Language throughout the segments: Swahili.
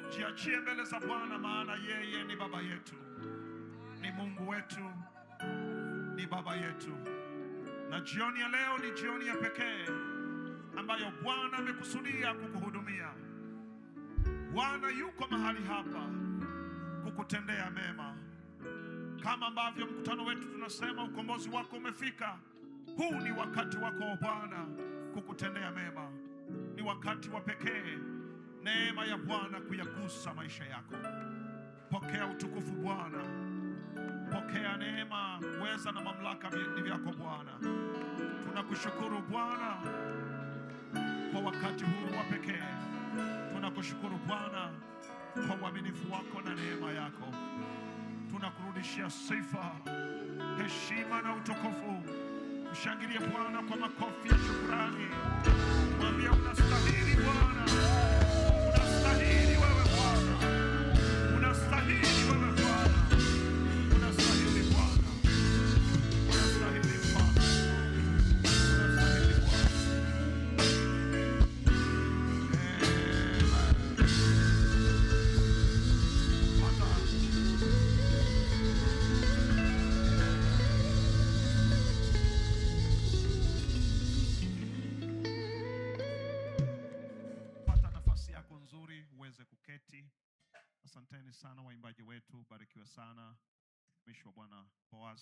Jiachie mbele za Bwana, maana yeye ni baba yetu, ni Mungu wetu, ni baba yetu. Na jioni ya leo ni jioni ya pekee ambayo Bwana amekusudia kukuhudumia. Bwana yuko mahali hapa kukutendea mema. Kama ambavyo mkutano wetu tunasema ukombozi wako umefika. Huu ni wakati wako Bwana kukutendea mema. Ni wakati wa pekee, neema ya Bwana kuyagusa maisha yako. Pokea utukufu Bwana. Pokea neema, uweza na mamlaka ni vyako Bwana. Tunakushukuru Bwana kwa wakati huu wa pekee. Tunakushukuru Bwana kwa uaminifu wako na neema yako. Tunakurudishia sifa, heshima na utukufu. Mshangilie Bwana kwa makofi ya shukrani. Mwambie unastahili Bwana. Unastahili wewe Bwana. Unastahili wewe Bwana. Unastahili Bwana. Unastahili Bwana. Unastahili Bwana. Asanteni sana waimbaji wetu, barikiwa sana. Mtumishi wa Bwana Boaz,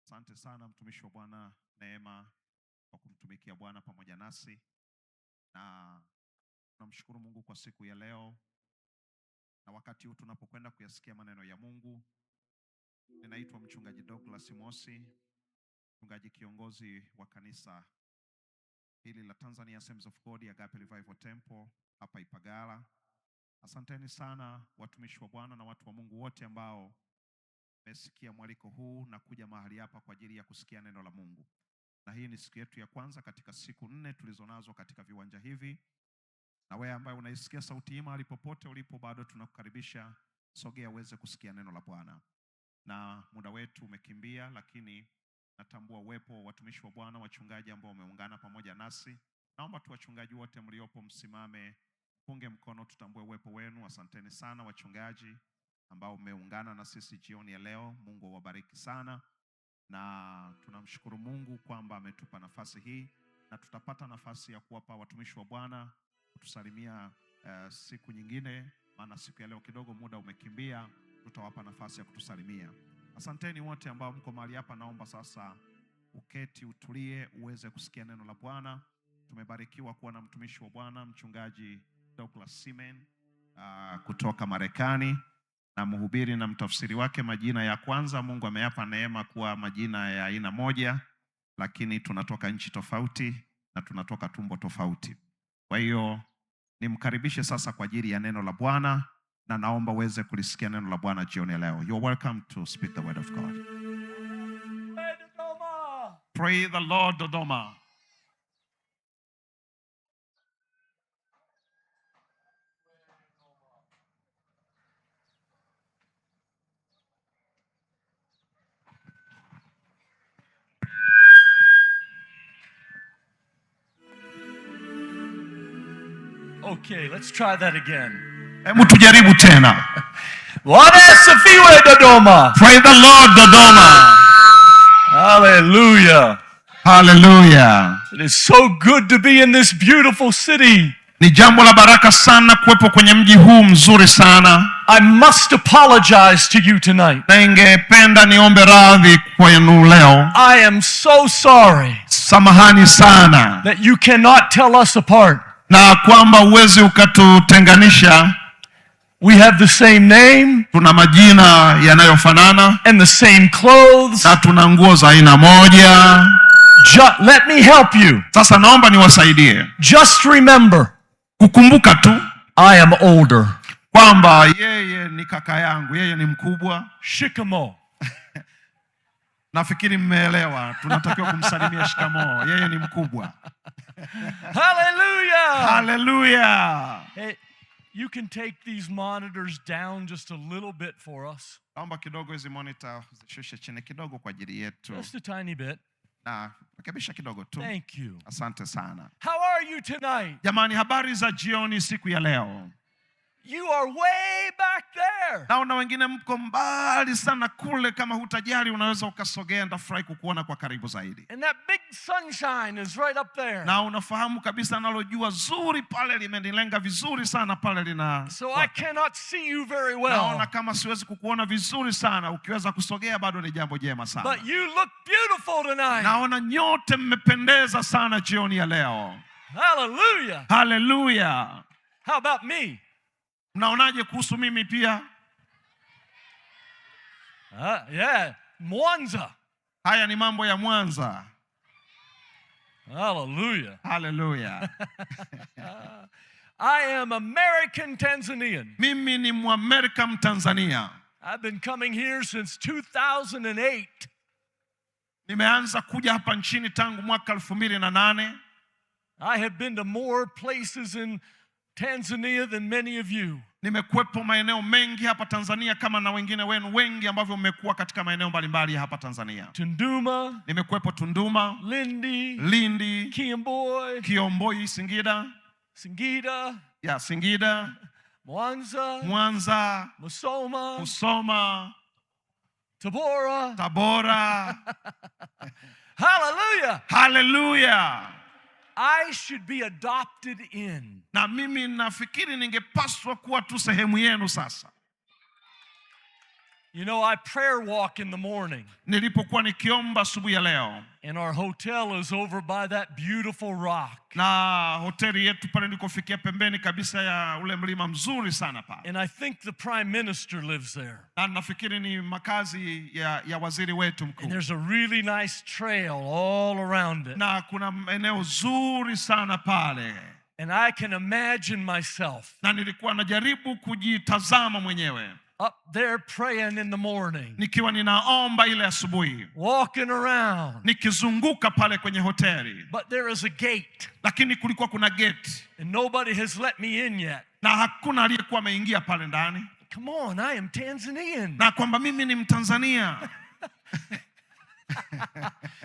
asante sana mtumishi wa Bwana Neema kwa kumtumikia Bwana pamoja nasi. Na tunamshukuru Mungu kwa siku ya leo. Na wakati huu tunapokwenda kuyasikia maneno ya Mungu. Ninaitwa mchungaji Douglas Mosi, mchungaji kiongozi wa kanisa hili la Tanzania Assemblies of God Agape Revival Temple hapa Ipagala. Asanteni sana watumishi wa Bwana na watu wa Mungu wote ambao mmesikia mwaliko huu na kuja mahali hapa kwa ajili ya kusikia neno la Mungu. Na hii ni siku yetu ya kwanza katika siku 4 tulizonazo katika viwanja hivi. Na wewe ambaye unaisikia sauti hii mahali popote ulipo, bado tunakukaribisha, sogea uweze kusikia neno la Bwana. Na muda wetu umekimbia, lakini natambua uwepo wa watumishi wa Bwana, wachungaji ambao wameungana pamoja nasi. Naomba tu wachungaji wote mliopo msimame, punge mkono, tutambue uwepo wenu. Asanteni sana wachungaji ambao umeungana na sisi jioni ya leo. Mungu awabariki sana. Na tunamshukuru Mungu kwamba ametupa nafasi hii, na tutapata nafasi ya kuwapa watumishi wa Bwana kutusalimia siku nyingine, maana siku ya leo kidogo muda umekimbia. Tutawapa nafasi ya kutusalimia. Asanteni wote ambao mko mahali hapa. Naomba sasa uketi, utulie, uweze kusikia neno la Bwana. Tumebarikiwa kuwa na mtumishi wa Bwana mchungaji Douglas Simen kutoka Marekani, na mhubiri na mtafsiri wake. Majina ya kwanza Mungu ameyapa neema kuwa majina ya aina moja, lakini tunatoka nchi tofauti na tunatoka tumbo tofauti. Kwa hiyo nimkaribishe sasa kwa ajili ya neno la Bwana, na naomba uweze kulisikia neno la Bwana jioni leo. You're welcome to speak the word of God. Praise the Lord, Dodoma. Okay, let's try that again. Hebu tujaribu tena. Bwana asifiwe Dodoma. Praise the Lord, Dodoma. Hallelujah. Hallelujah. It is so good to be in this beautiful city. Ni jambo la baraka sana kuwepo kwenye mji huu mzuri sana. I must apologize to you tonight. Na ningependa niombe radhi kwenu leo. I am so sorry. Samahani sana. That you cannot tell us apart. Na kwamba uwezi ukatutenganisha. We have the same name. Tuna majina yanayofanana. And the same clothes. Na tuna nguo za aina moja. Let me help you. Sasa naomba niwasaidie. Just remember. Kukumbuka tu. I am older. Kwamba yeye ni kaka yangu, yeye ni mkubwa. Shikamo. Nafikiri mmeelewa. Tunatakiwa kumsalimia shikamoo. Yeye ni mkubwa. Hallelujah. Hallelujah. Hey, you can take these monitors down just a little bit for us. Naomba kidogo hizi monitor zishushe chini kidogo kwa ajili yetu. Just a tiny bit. Na rekebisha kidogo tu. Thank you. Asante sana. How are you tonight? Jamani, habari za jioni siku ya leo. you are way back there. Naona wengine mko mbali sana kule, kama hutajali unaweza ukasogea, nitafurahi kukuona kwa karibu zaidi. And that big sunshine is right up there. Na unafahamu kabisa nalo jua zuri pale limenilenga vizuri sana pale lina. So I cannot see you very well. Naona kama siwezi kukuona vizuri sana, ukiweza kusogea bado ni jambo jema sana. But you look beautiful tonight. Naona nyote mmependeza sana jioni ya leo. Hallelujah. Hallelujah. How about me? Mnaonaje kuhusu mimi pia? Yeah, Mwanza. Haya ni mambo ya Mwanza. Hallelujah. Hallelujah. I am American Tanzanian. Mimi ni Mwamerika Mtanzania. I've been coming here since 2008. Nimeanza kuja hapa nchini tangu mwaka 2008. I have been to more places in Tanzania than many of you. Nimekuwepo maeneo mengi hapa Tanzania kama na wengine wenu wengi ambavyo mmekuwa katika maeneo mbalimbali hapa Tanzania. Tunduma, Nimekuwepo Tunduma, Lindi, Kiomboi, Singida, Singida, Mwanza, Musoma, Tabora. Hallelujah. Hallelujah. I should be adopted in. Na mimi nafikiri ningepaswa kuwa tu sehemu yenu sasa. You know, I prayer walk in the morning. Nilipokuwa nikiomba asubuhi ya leo. And our hotel is over by that beautiful rock. Na hoteli yetu pale nilikofikia pembeni kabisa ya ule mlima mzuri sana pale. And I think the prime minister lives there. Na nafikiri ni makazi ya waziri wetu mkuu. And there's a really nice trail all around it. Na kuna eneo zuri sana pale. And I can imagine myself. Na nilikuwa najaribu kujitazama mwenyewe. Up there praying in the morning. Nikiwa ninaomba ile asubuhi. Walking around. Nikizunguka pale kwenye hoteli. But there is a gate. Lakini kulikuwa kuna gate. And nobody has let me in yet. Na hakuna aliyekuwa ameingia pale ndani. Come on, I am Tanzanian. Na kwamba mimi ni Mtanzania.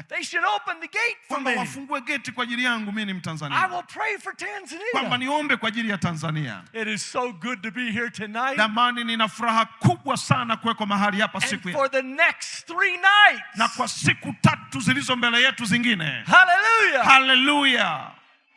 They should open the gate for me. Wafungue gate kwa ajili yangu, mimi ni Mtanzania. I will pray for Tanzania. Kwamba niombe kwa ajili ya Tanzania. It is so good to be here tonight. Damani, nina furaha kubwa sana kuweko mahali hapa siku ya. And for the next 3 nights. Na kwa siku 3 zilizo mbele yetu zingine. Hallelujah. Hallelujah.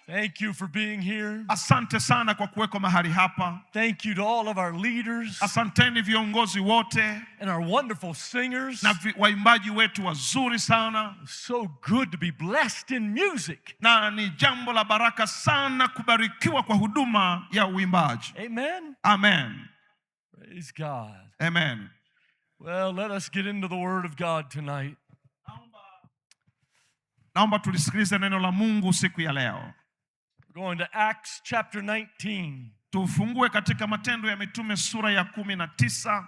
Thank you for being here. Asante sana kwa kuweko mahali hapa. Thank you to all of our leaders. Asanteni viongozi wote. And our wonderful singers. Na waimbaji wetu wazuri sana. So good to be blessed in music. Na ni jambo la baraka sana kubarikiwa kwa huduma ya uimbaji. Amen. Amen. Praise God. Amen. Well, let us get into the word of God tonight. Naomba tulisikilize neno la Mungu siku ya leo. Going to Acts chapter 19. Tufungue katika Matendo ya Mitume sura ya 19.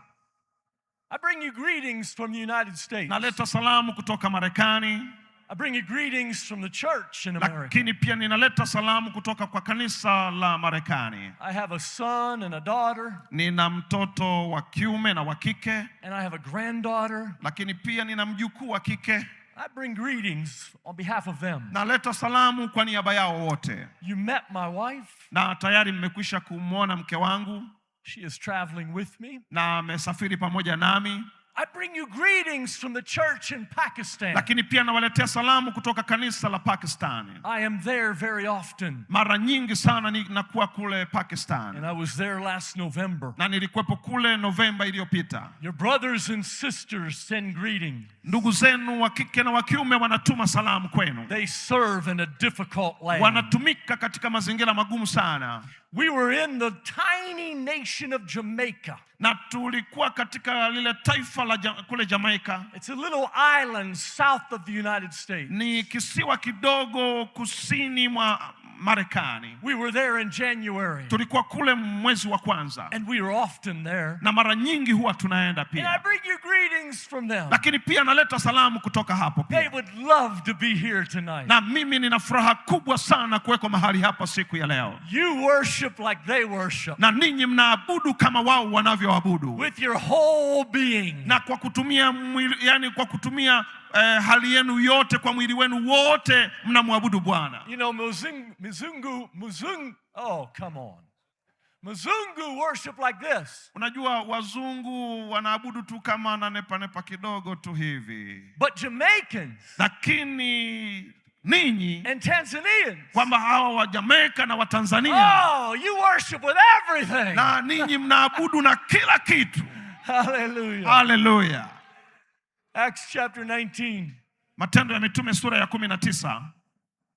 I bring you greetings from the United States. Naleta salamu kutoka Marekani. I bring you greetings from the church in America. Lakini pia ninaleta salamu kutoka kwa kanisa la Marekani. I have a son and a daughter. Nina mtoto wa kiume na wa kike. And I have a granddaughter. Lakini pia nina mjukuu wa kike. I bring greetings on behalf of them. Naleta salamu kwa niaba yao wote. You met my wife. Na tayari mmekwisha kumwona mke wangu. She is traveling with me. Na amesafiri pamoja nami. I bring you greetings from the church in Pakistan. Lakini pia nawaletea salamu kutoka kanisa la Pakistani. I am there very often. Mara nyingi sana ninakuwa kule Pakistan. And I was there last November. Na nilikuwepo kule Novemba iliyopita. Your brothers and sisters send greetings. Ndugu zenu wa kike na wa kiume wanatuma salamu kwenu. They serve in a difficult land. Wanatumika katika mazingira magumu sana. We were in the tiny nation of Jamaica. Na tulikuwa katika lile taifa la kule Jamaica. It's a little island south of the United States. Ni kisiwa kidogo kusini mwa Marekani. We were there in January. Tulikuwa kule mwezi wa kwanza. And we were often there. Na mara nyingi huwa tunaenda pia. And I bring you greetings from them. Lakini pia naleta salamu kutoka hapo pia. They would love to be here tonight. Na mimi nina furaha kubwa sana kuweko mahali hapa siku ya leo. You worship like they worship. Na ninyi mnaabudu kama wao wanavyoabudu. With your whole being. Na kwa kutumia kwa kutumia hali yenu yote, kwa mwili wenu wote mnamwabudu Bwana. You know, Muzungu, oh, come on. Mzungu worship like this. Unajua wazungu wanaabudu tu kama nanepa kidogo tu hivi. But Jamaicans Lakini ninyi and Tanzanians, kwamba hawa wa Jamaica na wa Tanzania, oh, you worship with everything. na ninyi mnaabudu na kila kitu. Hallelujah. Hallelujah. Acts chapter 19. Matendo ya Mitume sura ya 19.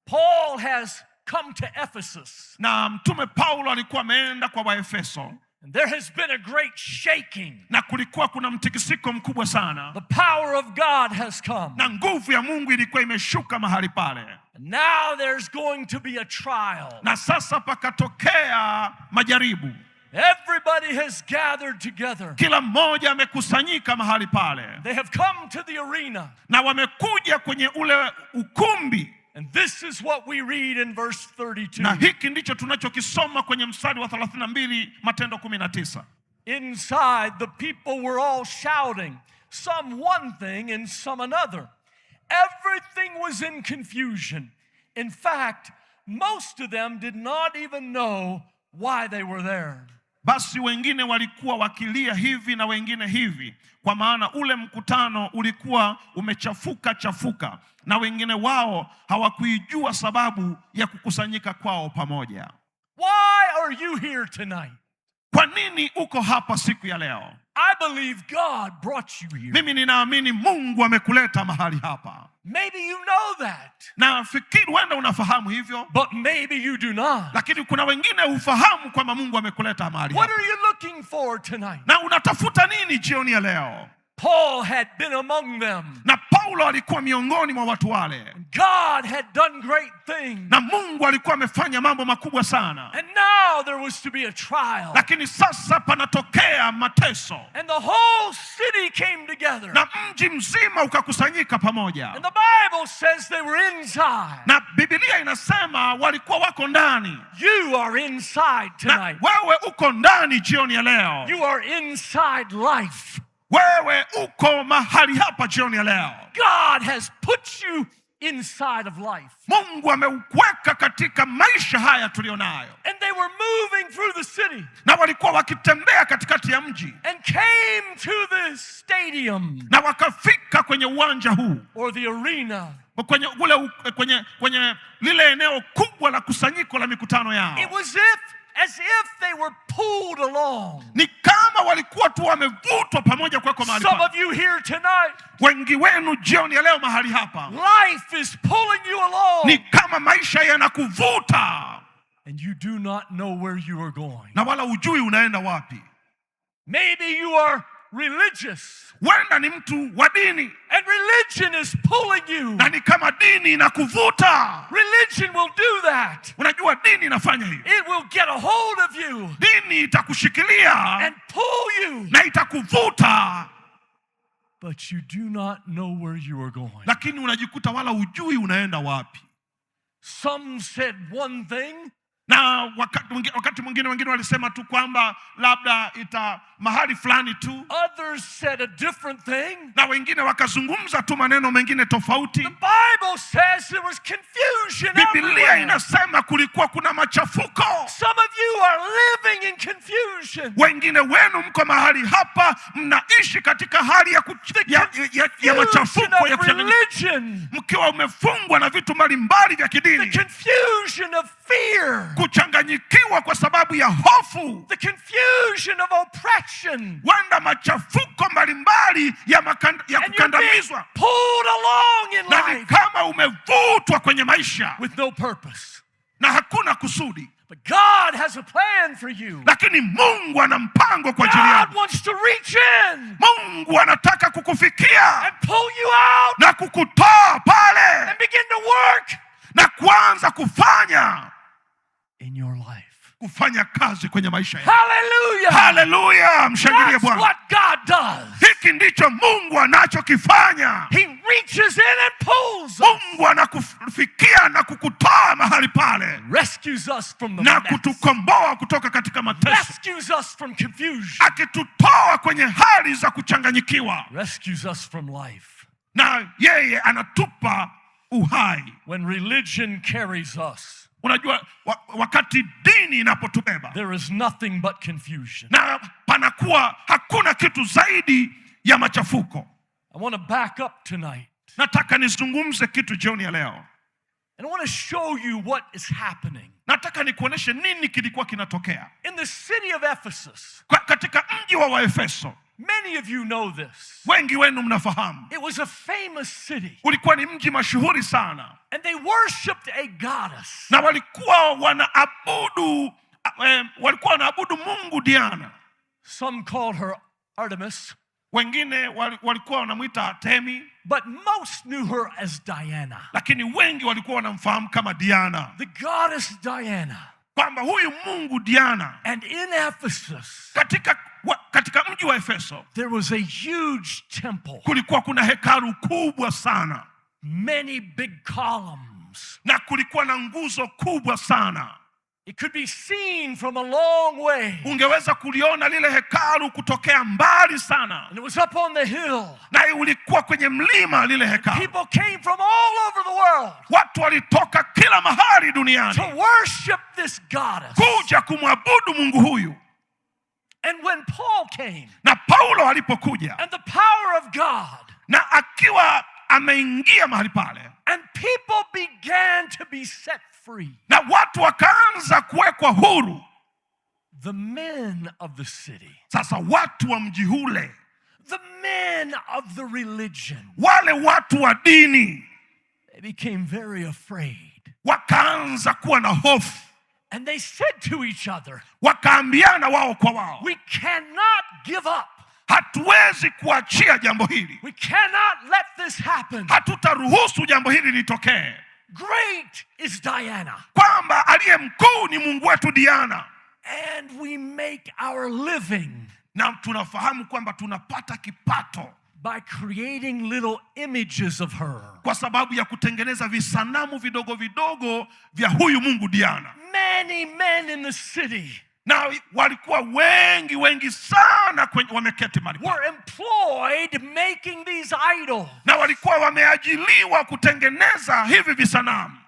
Paul has come to Ephesus. Na mtume Paulo alikuwa ameenda kwa Waefeso. And there has been a great shaking. Na kulikuwa kuna mtikisiko mkubwa sana. The power of God has come. Na nguvu ya Mungu ilikuwa imeshuka mahali pale. And now there's going to be a trial. Na sasa pakatokea majaribu. Everybody has gathered together. Kila mmoja amekusanyika mahali pale. They have come to the arena. Na wamekuja kwenye ule ukumbi. And this is what we read in verse 32. Na hiki ndicho tunachokisoma kwenye mstari wa 32 Matendo 19. Inside the people were all shouting, some one thing and some another. Everything was in confusion. In fact, most of them did not even know why they were there. Basi wengine walikuwa wakilia hivi na wengine hivi, kwa maana ule mkutano ulikuwa umechafuka na wengine wao hawakuijua sababu ya kukusanyika kwao pamoja. Why are you here tonight? Kwa nini uko hapa siku ya leo? I believe God brought you here. Mimi ninaamini Mungu amekuleta mahali hapa. Maybe you know that. Na fikiri wenda unafahamu hivyo. But maybe you do not. Lakini kuna wengine ufahamu kwamba Mungu amekuleta mahali hapa. What are you looking for tonight? Na unatafuta nini jioni ya leo? Paul had been among them. Na Paulo alikuwa miongoni mwa watu wale. God had done great things. Na Mungu alikuwa amefanya mambo makubwa sana. And now there was to be a trial. Lakini sasa panatokea mateso. And the whole city came together. Na mji mzima ukakusanyika pamoja. And the Bible says they were inside. Na Biblia inasema walikuwa wako ndani. You are inside tonight. Na wewe uko ndani jioni ya leo. You are inside life. Wewe uko mahali hapa jioni ya leo. God has put you inside of life. Mungu ameuweka katika maisha haya tulionayo. And they were moving through the city. Na walikuwa wakitembea katikati ya mji. And came to the stadium. Na wakafika kwenye uwanja huu. Or the arena. Kwenye lile eneo kubwa la kusanyiko la mikutano yao. It was as if they were pulled along. Ni kama walikuwa tu wamevutwa pamoja kwako mahali hapa. Some of you here tonight. Wengi wenu jioni ya leo mahali hapa. Life is pulling you along. Ni kama maisha yanakuvuta. And you do not know where you are going. Na wala hujui unaenda wapi. Maybe you are religious. Wenda ni mtu wa dini. And religion is pulling you. Na ni kama dini inakuvuta. Religion will do that. Unajua dini inafanya hivi. It will get a hold of you. Dini itakushikilia. And pull you. Na itakuvuta. But you do not know where you are going. Lakini unajikuta wala hujui unaenda wapi. Some said one thing. Na wakati mwingine wengine walisema tu kwamba labda mahali fulani tu. Others said a different thing. Na wengine wakazungumza tu maneno mengine tofauti. The Bible says there was confusion everywhere. Biblia inasema kulikuwa kuna machafuko. Some of you are living in confusion. Wengine wenu mko mahali hapa mnaishi katika hali ya machafuko ya religion. Mkiwa umefungwa na vitu mbalimbali vya kidini. The confusion of fear. Kuchanganyikiwa kwa sababu ya hofu. The confusion of oppression. Wanda machafuko mbalimbali ya kukandamizwa. Pulled along in life. Na ni kama umevutwa kwenye maisha. With no purpose. Na hakuna kusudi. But God has a plan for you. Lakini Mungu ana mpango kwa ajili yako. God wants to reach in. Mungu anataka kukufikia. And pull you out. Na kukutoa pale. And begin to work. Na kuanza kufanya. In your life. Kufanya kazi kwenye maisha yako. Hallelujah. Hallelujah. Mshangilie Bwana. That's what God does. Hiki ndicho Mungu anachokifanya. He reaches in and pulls us. Mungu anakufikia na kukutoa mahali pale. Rescues us from the na mess. kutukomboa kutoka katika mateso. Rescues us from confusion. Akitutoa kwenye hali za kuchanganyikiwa. Rescues us from life. Na yeye anatupa uhai. When religion carries us. Unajua wakati dini inapotubeba, there is nothing but confusion. na panakuwa hakuna kitu zaidi ya machafuko. I want to back up tonight. Nataka nizungumze kitu jioni ya leo. And I want to show you what is happening. Nataka nikuoneshe nini kilikuwa kinatokea In the city of Ephesus, katika mji wa Waefeso. many of you know this. Wengi wenu mnafahamu. It was a famous city. Ulikuwa ni mji mashuhuri sana. And they worshipped a goddess. Na walikuwa wanaabudu Mungu Diana. Some called her Artemis. Wengine walikuwa wanamuita Artemi. But most knew her as Diana. Lakini wengi walikuwa wanamfahamu kama Diana. The goddess Diana. Kwamba huyu Mungu Diana. And in Ephesus, katika mji wa Efeso, there was a huge temple. Kulikuwa kuna hekalu kubwa sana. Many big columns. Na kulikuwa na nguzo kubwa sana. It could be seen from a long way. Ungeweza kuliona lile hekalu kutokea mbali sana. And it was up on the hill. Na ulikuwa kwenye mlima lile hekalu. People came from all over the world. Watu walitoka kila mahali duniani to worship this goddess. kuja kumwabudu Mungu huyu. And when Paul came, na Paulo alipokuja, and the power of God, na akiwa ameingia mahali pale, and people began to be set free, na watu wakaanza kuwekwa huru, the men of the city, sasa watu wa mji ule, the men of the religion, wale watu wa dini, they became very afraid. wakaanza kuwa na hofu. And they said to each other, wakaambiana wao kwa wao, we cannot give up. hatuwezi kuachia jambo hili. We cannot let this happen. Hatutaruhusu jambo hili litokee. Great is Diana. Kwamba aliye mkuu ni Mungu wetu Diana. And we make our living. Na tunafahamu kwamba tunapata kipato by creating little images of her. Kwa sababu ya kutengeneza visanamu vidogo vidogo vya huyu Mungu Diana. Many men in the city, na walikuwa wengi sana wameketi mahali, were employed making these idols. Na walikuwa wameajiliwa kutengeneza hivi visanamu.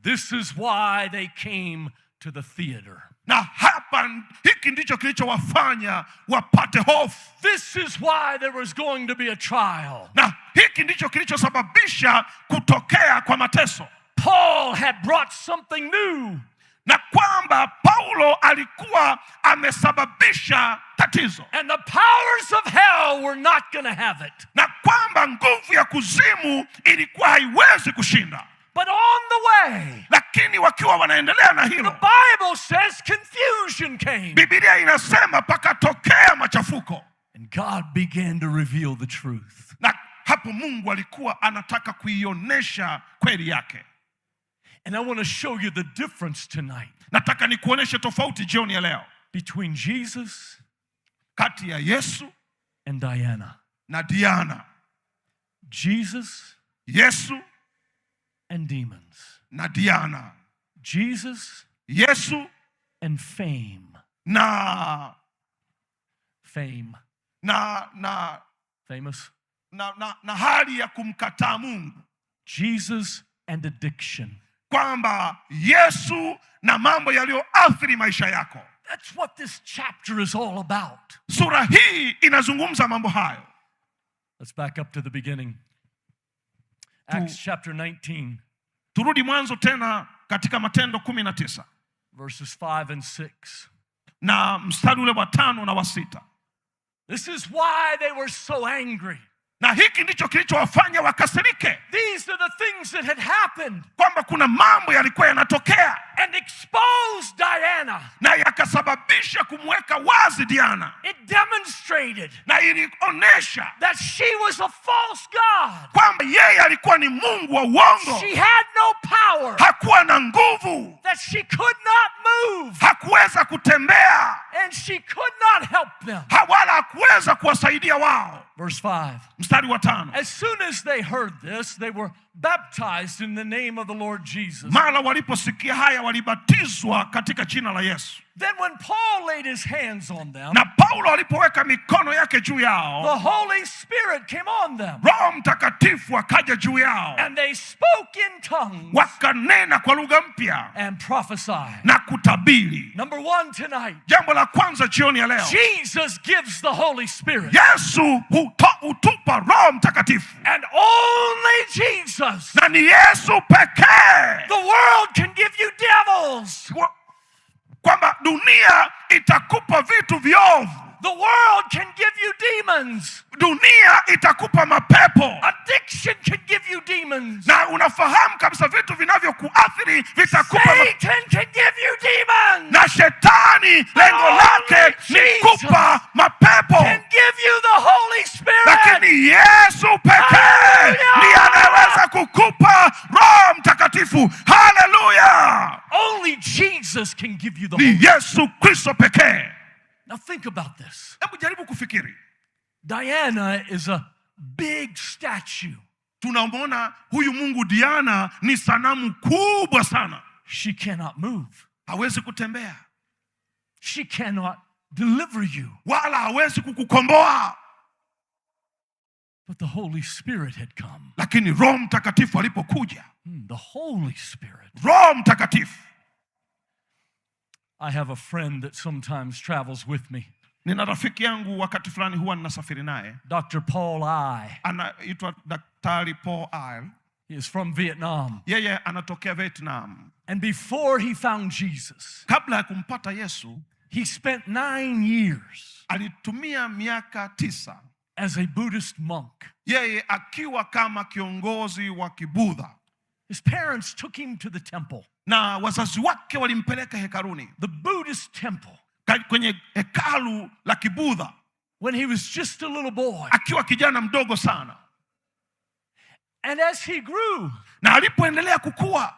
This is why they came to the theater. Na hapa hiki ndicho kilichowafanya wapate hofu. This is why there was going to be a trial. Na hiki ndicho kilichosababisha kutokea kwa mateso. Paul had brought something new. Na kwamba Paulo alikuwa amesababisha tatizo. And the powers of hell were not going to have it. Na kwamba nguvu ya kuzimu ilikuwa haiwezi kushinda. But on the way, lakini wakiwa wanaendelea na hilo, the Bible says confusion came. Biblia inasema pakatokea machafuko. And God began to reveal the truth. Na hapo Mungu alikuwa anataka kuionyesha kweli yake. And I want to show you the difference tonight. Nataka nikuoneshe tofauti jioni ya leo between Jesus kati ya Yesu and Diana. Na Diana. Jesus, Yesu and demons. Na Diana. Jesus, Yesu and fame. Na fame. Na famous. Na hali ya kumkataa Mungu. Jesus and addiction. Kwamba Yesu na mambo yaliyoathiri maisha yako. That's what this chapter is all about. Sura hii inazungumza mambo hayo. Let's back up to the beginning. Acts chapter 19. Turudi mwanzo tena katika Matendo 19. Verses 5 and 6. Na mstari ule wa 5 na wa 6. This is why they were so angry. Na hiki ndicho kilichowafanya wakasirike. These are the things that had happened. Kwamba kuna mambo yalikuwa yanatokea. And exposed Diana. Na yakasababisha kumweka wazi Diana. It demonstrated. Na ilionyesha. That she was a false god. Kwamba yeye alikuwa ni mungu wa uongo. She had no power. Hakuwa na nguvu. That she could not move. Hakuweza kutembea. And she could not help them. Wala hakuweza kuwasaidia wao. Verse 5. Mstari wa 5. As soon as they heard this, they were baptized in the name of the Lord Jesus. Mara waliposikia haya walibatizwa katika jina la Yesu. Then when Paul laid his hands on them, Na Paulo alipoweka mikono yake juu yao, the Holy Spirit came on them. Roho Mtakatifu akaja juu yao, And they spoke in tongues wakanena kwa lugha mpya and prophesied. na kutabiri. Number one tonight, Jambo la kwanza jioni ya leo, Jesus gives the Holy Spirit. Yesu hutupa Roho Mtakatifu, And only Jesus. na ni Yesu pekee. The world can give you devils. Kwamba dunia itakupa vitu viovu. The world can give you demons. Dunia itakupa mapepo. Addiction can give you demons. Na unafahamu kabisa vitu vinavyokuathiri vitakupa Satan can give you demons. na shetani lengo lake ni kupa mapepo. Can give you the Holy Spirit. Lakini Yesu pekee ndiye anaweza kukupa Roho Mtakatifu. Haleluya! Only Jesus can give you the Holy Ni Yesu Kristo pekee. Now think about this. Hebu jaribu kufikiri. Diana is a big statue. Tunamwona huyu Mungu Diana ni sanamu kubwa sana. She cannot move. Hawezi kutembea. She cannot deliver you. Wala hawezi kukukomboa. But the Holy Spirit had come. Lakini Roho Mtakatifu alipokuja. The Holy Spirit. Roho Mtakatifu. I have a friend that sometimes travels with me. Nina rafiki yangu wakati fulani huwa ninasafiri naye. Dr. Paul I. Anaitwa Daktari Paul I. He is from Vietnam. Yeye anatokea Vietnam. And before he found Jesus, Kabla ya kumpata Yesu, he spent 9 years alitumia miaka 9 as a Buddhist monk. yeye akiwa kama kiongozi wa Kibudha. His parents took him to the temple. Na wazazi wake walimpeleka hekaluni. The Buddhist temple. Kwenye hekalu la Kibudha. When he was just a little boy. Akiwa kijana mdogo sana. And as he grew. Na alipoendelea kukua.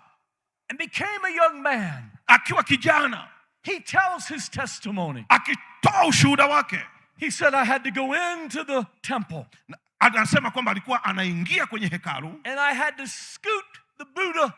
And became a young man. Akiwa kijana. He tells his testimony. Akitoa ushuhuda wake. He said, I had to go into the temple. Anasema kwamba alikuwa anaingia kwenye hekalu. And I had to scoot the Buddha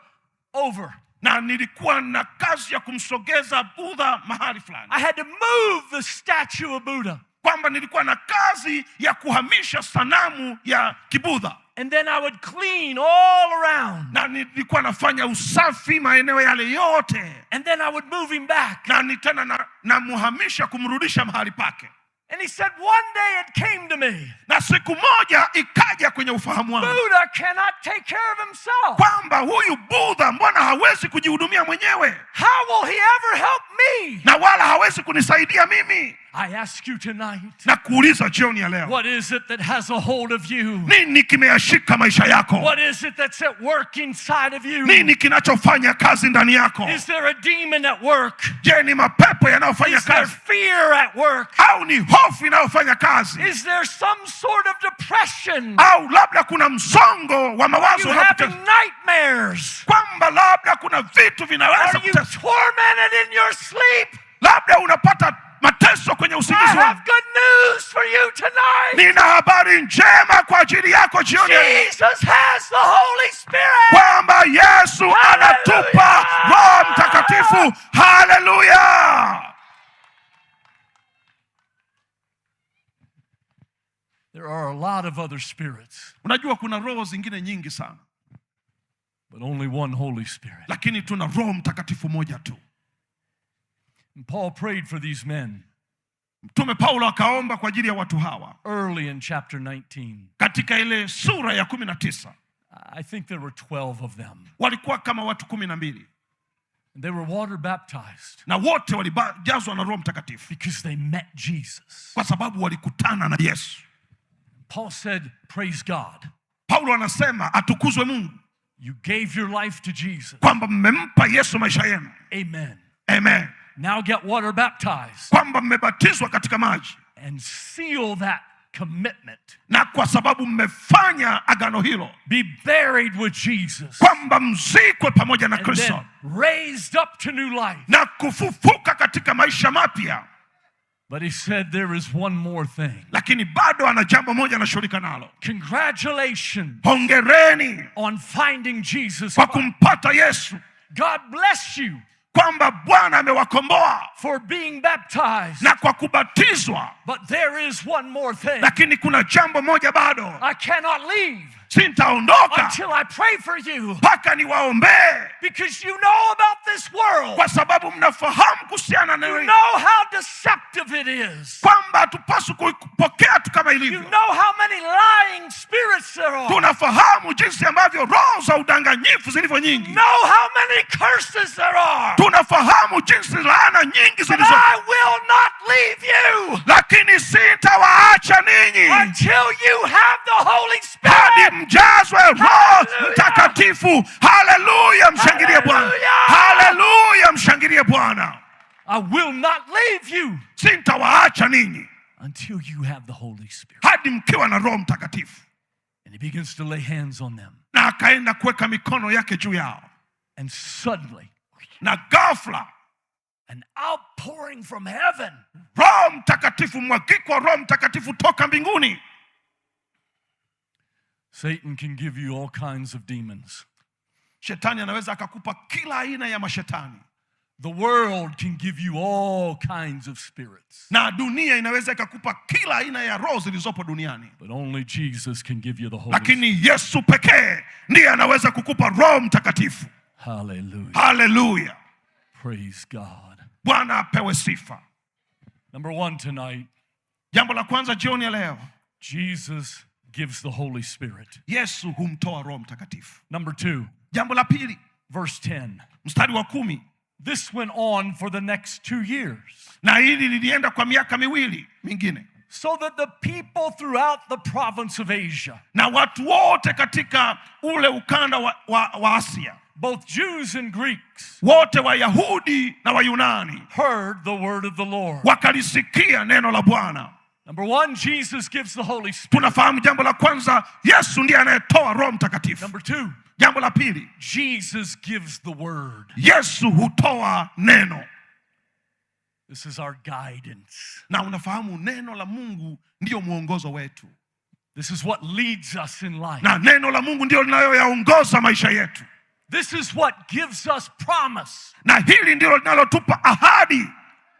over. Na nilikuwa na kazi ya kumsogeza Buddha mahali fulani. I had to move the statue of Buddha. Kwamba nilikuwa na kazi ya kuhamisha sanamu ya Kibudha. And then I would clean all around. Na nilikuwa nafanya usafi maeneo yale yote. And then I would move him back. Na nitena na muhamisha kumrudisha mahali pake. And he said, one day it came to me. Na siku moja ikaja kwenye ufahamu wangu. Buddha cannot take care of himself. Kwamba huyu Buddha mbona hawezi kujihudumia mwenyewe? How will he ever help me? Na wala hawezi kunisaidia mimi. I ask you tonight. Na kuuliza jioni ya leo. What is it that has a hold of you? Nini kimeyashika maisha yako? What is it that's at work inside of you? Nini kinachofanya kazi ndani yako? Is there a demon at work? Je, ni mapepo yanayofanya Is there kazi? fear at work? Au ni hofu inayofanya kazi? Is there some sort of depression? Au labda kuna msongo wa mawazo Are you having nightmares? kwamba labda kuna vitu vinaweza Are you tormented in your sleep? labda unapata mateso kwenye I usingizi have wako. good news for you tonight. Nina habari njema kwa ajili yako jioni Jesus has the Holy Spirit. kwamba Yesu anatupa Roho Mtakatifu. Haleluya! There are a lot of other spirits, Unajua kuna roho zingine nyingi sana, but only one Holy Spirit. lakini tuna Roho Mtakatifu moja tu. And Paul prayed for these men Mtume Paulo akaomba kwa ajili ya watu hawa early in chapter 19. katika ile sura ya 19. I think there were 12 of them. Walikuwa kama watu 12 And they were water baptized na wote walijazwa na Roho Mtakatifu because they met Jesus. kwa sababu walikutana na Yesu. Paul said, praise God. Paulo anasema atukuzwe Mungu You gave your life to Jesus. kwamba mmempa Yesu maisha yenu. Amen. Amen. Now get water baptized Kwamba mmebatizwa katika maji and seal that commitment. na kwa sababu mmefanya agano hilo Be buried with Jesus. kwamba mzikwe pamoja na And Kristo then raised up to new life. na kufufuka katika maisha mapya. But he said there is one more thing. lakini bado ana jambo moja anashughulika nalo. Congratulations Hongereni on finding Jesus kwa Christ. kumpata Yesu, God bless you kwamba Bwana amewakomboa for being baptized. na kwa kubatizwa. But there is one more thing. Lakini kuna jambo moja bado, I cannot leave sintaondoka until I pray for you, mpaka niwaombee, because you know about this world. kwa sababu mnafahamu kuhusiana na You hili, know how deceptive it is. kwamba hatupaswi kupokea tu kama You ilivyo. know how many lying spirits there are. Tunafahamu jinsi ambavyo roho za udanganyifu zilivyo You nyingi. know how many curses there are. Tunafahamu jinsi laana nyingi But zilizo, I will not leave you lakini sitawaacha ninyi until you have the Holy hadi Spirit. mjazwe Roho Hallelujah. Mtakatifu. Haleluya, mshangilie Bwana. Hallelujah. Haleluya, mshangilie Bwana. I will not leave you Sitawaacha ninyi until you have the Holy Spirit. hadi mkiwa na Roho Mtakatifu. And he begins to lay hands on them. Na akaenda kuweka mikono yake juu yao, And suddenly, na ghafla an outpouring from heaven. Roho Mtakatifu, mwagiko wa Roho Mtakatifu toka mbinguni. Satan can give you all kinds of demons. Shetani anaweza akakupa kila aina ya mashetani, The world can give you all kinds of spirits. na dunia inaweza ikakupa kila aina ya roho zilizopo duniani, But only Jesus can give you the Holy Spirit. lakini Yesu pekee ndiye anaweza kukupa Roho Mtakatifu. Hallelujah. Haleluya, Praise God. Bwana apewe sifa. Number one tonight, Jambo la kwanza jioni ya leo, Jesus gives the Holy Spirit. Yesu humtoa Roho Mtakatifu. Number two, Jambo la pili, verse 10. mstari wa 10, This went on for the next 2 years, na hili lilienda kwa miaka miwili mingine, so that the people throughout the province of Asia, na watu wote katika ule ukanda wa Asia, both Jews and Greeks, wote Wayahudi na Wayunani, heard the word of the Lord. wakalisikia neno la Bwana. Number one, Jesus gives the Holy Spirit. Tunafahamu jambo la kwanza, Yesu ndiye anayetoa Roho Mtakatifu. Number two, Jambo la pili, Jesus gives the word. Yesu hutoa neno. This is our guidance. Na unafahamu neno la Mungu ndio mwongozo wetu, This is what leads us in life. na neno la Mungu ndio linayoyaongoza maisha yetu, This is what gives us promise. na hili ndilo linalotupa ahadi,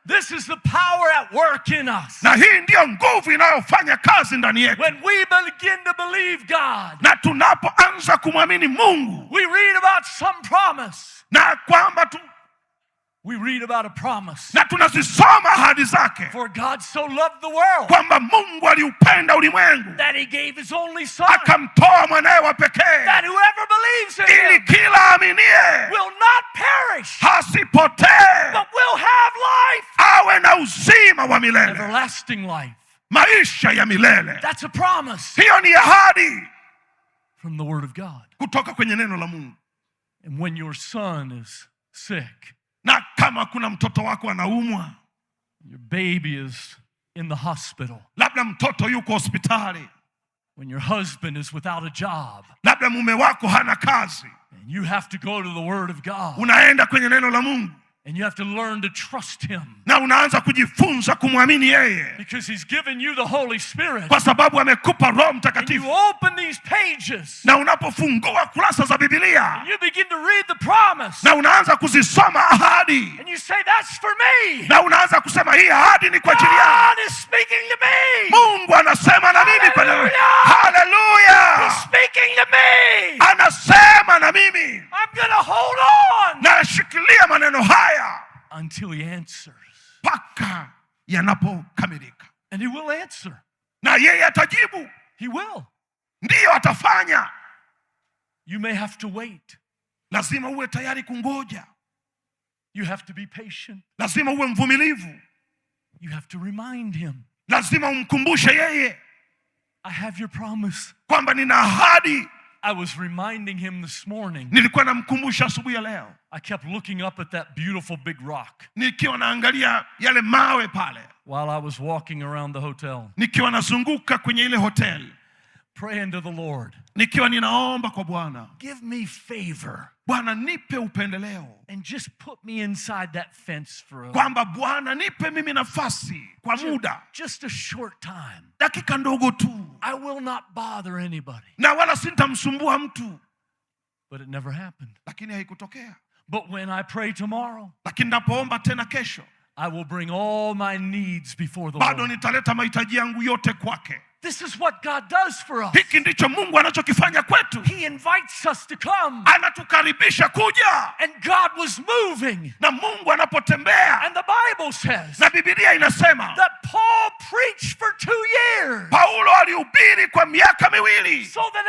This is the power at work in us. na hii ndiyo nguvu inayofanya kazi ndani yetu. When we begin to believe God, Na tunapoanza kumwamini Mungu, we read about some promise. na kwamba We read about a promise. na tunazisoma ahadi zake, For God so loved the world kwamba Mungu aliupenda ulimwengu that he gave his only son, akamtoa mwanaye wa pekee, that whoever believes in ili him kila aminiye will not perish, hasipotee, but will have life, awe na uzima wa milele, everlasting life. maisha ya milele. That's a promise Hiyo ni ahadi from the word of God. kutoka kwenye neno la Mungu. And when your son is sick, Na kama kuna mtoto wako anaumwa, your baby is in the hospital, labda mtoto yuko hospitali, when your husband is without a job, labda mume wako hana kazi, and you have to go to the word of God, unaenda kwenye neno la Mungu and you have to learn to trust him, na unaanza kujifunza kumwamini yeye, because he's given you the Holy Spirit. kwa sababu amekupa Roho And you Mtakatifu. open these pages, Na unapofungua kurasa za Biblia and you begin to read the promise, na unaanza kuzisoma ahadi, and you say, that's for me. na unaanza kusema hii ahadi ni kwa ajili yangu. God is speaking to me. Mungu anasema na mimi kwa neno. He's Haleluya! speaking to me. Anasema na mimi, I'm going to hold on na ashikilia maneno haya until he answers. mpaka yanapokamilika. And he will answer. Na yeye atajibu, He will. ndiyo atafanya. You may have to wait. Lazima uwe tayari kungoja, You have to be patient. lazima uwe mvumilivu, You have to remind him, lazima umkumbushe yeye I have your promise. kwamba nina ahadi. I was reminding him this morning. Nilikuwa namkumbusha asubuhi ya leo, I kept looking up at that beautiful big rock nikiwa naangalia yale mawe pale, while I was walking around the hotel. nikiwa nazunguka kwenye ile hoteli. praying to the Lord, nikiwa ninaomba kwa Bwana, give me favor. Bwana nipe upendeleo, And just put me inside that fence for kwamba Bwana nipe mimi nafasi kwa muda, just a short time. dakika ndogo tu, I will not bother anybody. na wala sitamsumbua mtu. But it never happened. Lakini haikutokea. But when I pray tomorrow, Lakini napoomba tena kesho, I will bring all my needs before the bado Lord. nitaleta mahitaji yangu yote kwake. This is what God does for us. Hiki ndicho Mungu anachokifanya kwetu. He invites us to come. Anatukaribisha kuja. And God was moving. Na Mungu anapotembea. And the Bible says Na Biblia inasema that Paul preached for 2 years. Paulo alihubiri kwa miaka miwili. So that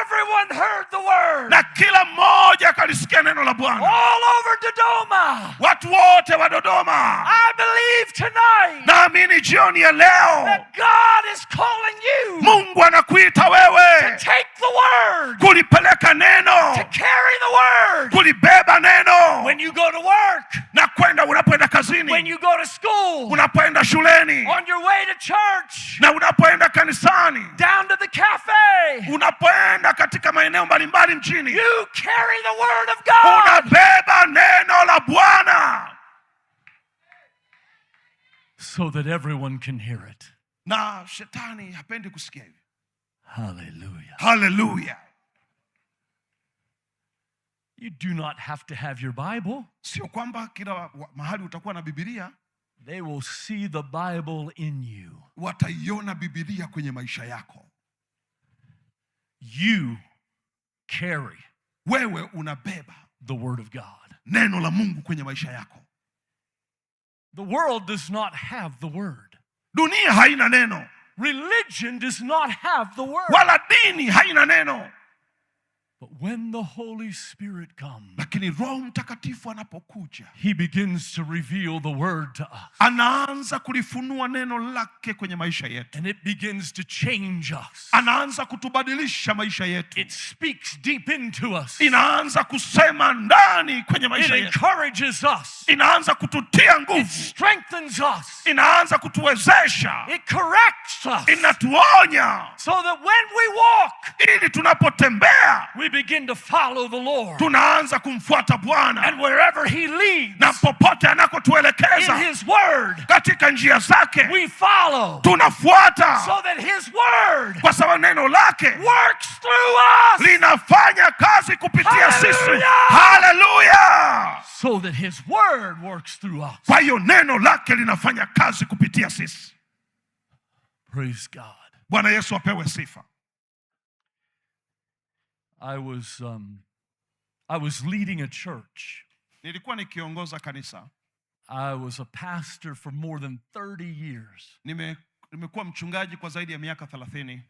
everyone heard the word. Na kila mmoja akalisikia neno la Bwana. All over Dodoma. Watu wote wa Dodoma. I believe tonight. Naamini jioni ya leo. That God is calling you. Mungu anakuita wewe. To take the word. Kulipeleka neno. To carry the word. Kulibeba neno. When you go to work. Na kwenda unapoenda kazini. When you go to school. Unapoenda shuleni. On your way to church. Na unapoenda kanisani. Down to the cafe. Unapoenda katika maeneo mbalimbali mjini. You carry the word of God. Unabeba neno la Bwana. So that everyone can hear it. Na shetani hapendi kusikia hivi. Hallelujah. Hallelujah. You do not have to have your Bible. Sio kwamba kila mahali utakuwa na Biblia. They will see the Bible in you. Wataiona Biblia kwenye maisha yako. You carry. Wewe unabeba the word of God. Neno la Mungu kwenye maisha yako. The world does not have the word. Dunia haina neno. Religion does not have the word. Wala dini haina neno. But when the Holy Spirit comes, lakini Roho Mtakatifu anapokuja, He begins to reveal the word to us. Anaanza kulifunua neno lake kwenye maisha yetu. And it begins to change us. Anaanza kutubadilisha maisha yetu. It speaks deep into us. Inaanza kusema ndani kwenye maisha yetu. It encourages us. Inaanza kututia nguvu. It strengthens us. Inaanza kutuwezesha. It corrects us. Inatuonya. So that when we walk, ili tunapotembea, we begin to follow the Lord. Tunaanza kumfuata Bwana. And wherever He leads, na popote anakotuelekeza, in His word, katika njia zake, we follow. Tunafuata. So that His word, kwa sababu neno lake, works through us. Linafanya kazi kupitia sisi. Hallelujah. So that His word works through us. Kwa hiyo neno lake linafanya kazi kupitia sisi. Praise God. Bwana Yesu apewe sifa. I was leading a church. Nilikuwa nikiongoza kanisa. I was a pastor for more than 30 years. Nimekuwa mchungaji kwa zaidi ya miaka 30.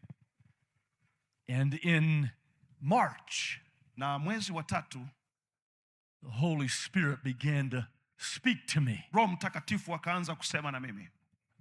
And in March, na mwezi wa 3, the Holy Spirit began to speak to me. Roho Mtakatifu akaanza kusema na mimi.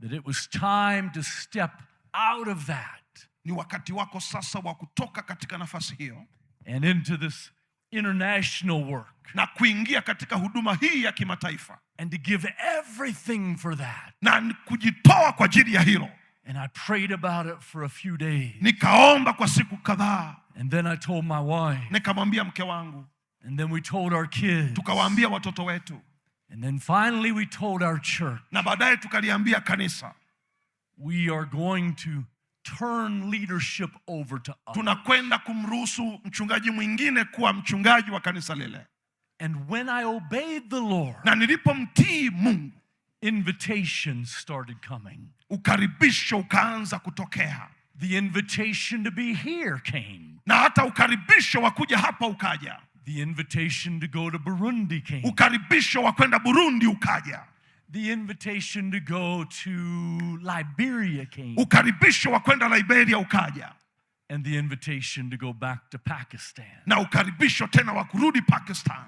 That it was time to step out of that. Ni wakati wako sasa wa kutoka katika nafasi hiyo. And into this international work. Na kuingia katika huduma hii ya kimataifa. And to give everything for that. Na kujitoa kwa ajili ya hilo. And I prayed about it for a few days. Nikaomba kwa siku kadhaa. And then I told my wife. Nikamwambia mke wangu. And then we told our kids. Tukawaambia watoto wetu. And then finally we told our church. Na baadaye tukaliambia kanisa. We are going to turn leadership over to us. Tunakwenda kumruhusu mchungaji mwingine kuwa mchungaji wa kanisa lile. And when I obeyed the Lord, na nilipomtii Mungu, invitations started coming. Ukaribisho ukaanza kutokea. The invitation to be here came. Na hata ukaribisho wa kuja hapa ukaja. The invitation to go to Burundi came. Ukaribisho wa kwenda Burundi ukaja. The invitation to go to Liberia came. Ukaribisho wa kwenda Liberia ukaja. And the invitation to go back to Pakistan. Na ukaribisho tena wa kurudi Pakistan.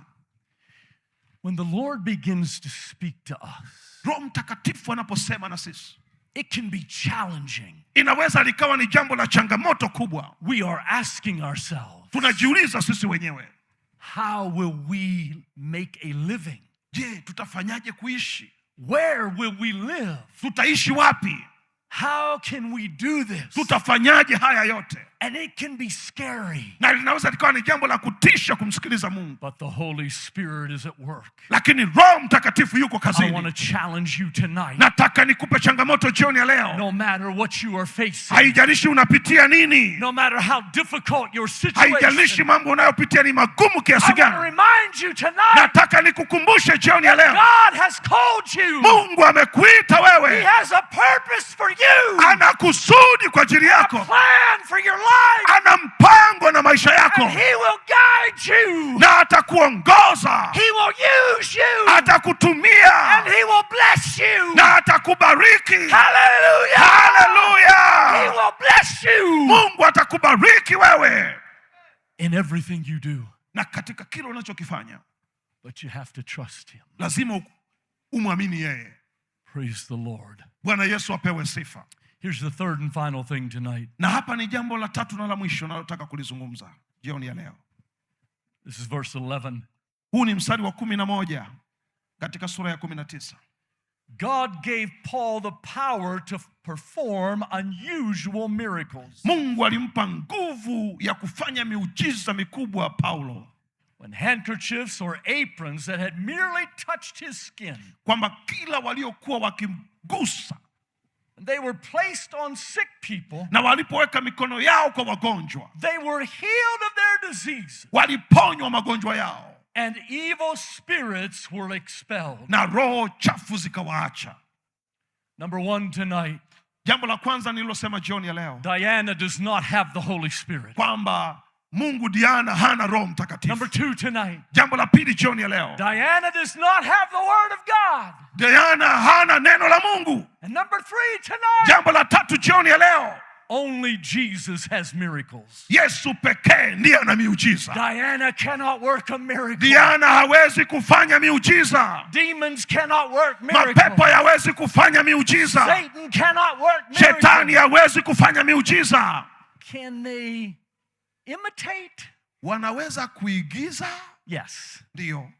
When the Lord begins to speak to us, Roho Mtakatifu anaposema na sisi, it can be challenging. Inaweza likawa ni jambo la changamoto kubwa. We are asking ourselves, tunajiuliza sisi wenyewe, how will we make a living? Je, tutafanyaje kuishi? Where will we live? Tutaishi wapi? How can we do this? Tutafanyaje haya yote? And it can be scary. Na linaweza likawa ni jambo la kutisha kumsikiliza Mungu. But the Holy Spirit is at work. Lakini Roho Mtakatifu yuko I want to kazini. challenge you tonight. Nataka nikupe changamoto jioni ya leo. No matter what you are facing, Haijalishi unapitia nini. no matter how difficult your situation, Haijalishi mambo unayopitia ni magumu I kiasi want to gani. remind you tonight, Nataka nikukumbushe jioni ya leo. God has called you. Mungu amekuita He wewe. has a purpose for you. Ana kusudi kwa ajili A yako. plan for your life. Ana mpango na maisha yako. And He will guide you. Na atakuongoza. He will use you. Atakutumia. And He will bless you. Na atakubariki. Hallelujah. He Hallelujah. will bless you. Mungu atakubariki wewe. In everything you do. Na katika kile unachokifanya But you have to trust Him. lazima umwamini yeye. Praise the Lord. Bwana Yesu apewe sifa. Here's the third and final thing tonight. Na hapa ni jambo la tatu na la mwisho nalotaka kulizungumza jioni ya leo. This is verse 11. Huu ni mstari wa 11 katika sura ya 19. God gave Paul the power to perform unusual miracles. Mungu alimpa nguvu ya kufanya miujiza mikubwa Paulo. When handkerchiefs or aprons that had merely touched his skin, Kwamba kila waliokuwa wakimgusa and they were placed on sick people, na walipoweka mikono yao kwa wagonjwa, they were healed of their diseases, waliponywa magonjwa yao and evil spirits were expelled. na roho chafu zikawaacha. Number one tonight, Jambo la kwanza nililosema jioni ya leo, Diana does not have the Holy Spirit. kwamba Mungu Diana hana Roho Number Mtakatifu. two tonight, Jambo la pili jioni ya leo, Diana does not have the Word of God. Diana hana neno la Mungu. And number three tonight, Jambo la tatu jioni ya leo, only Jesus has miracles. Yesu pekee ndiye ana miujiza. Diana cannot work a miracle. Diana hawezi kufanya miujiza. Demons cannot work miracles. Mapepo hawezi kufanya miujiza. Satan cannot work miracles. Shetani hawezi kufanya miujiza. Can they imitate? Wanaweza kuigiza, Yes. ndio,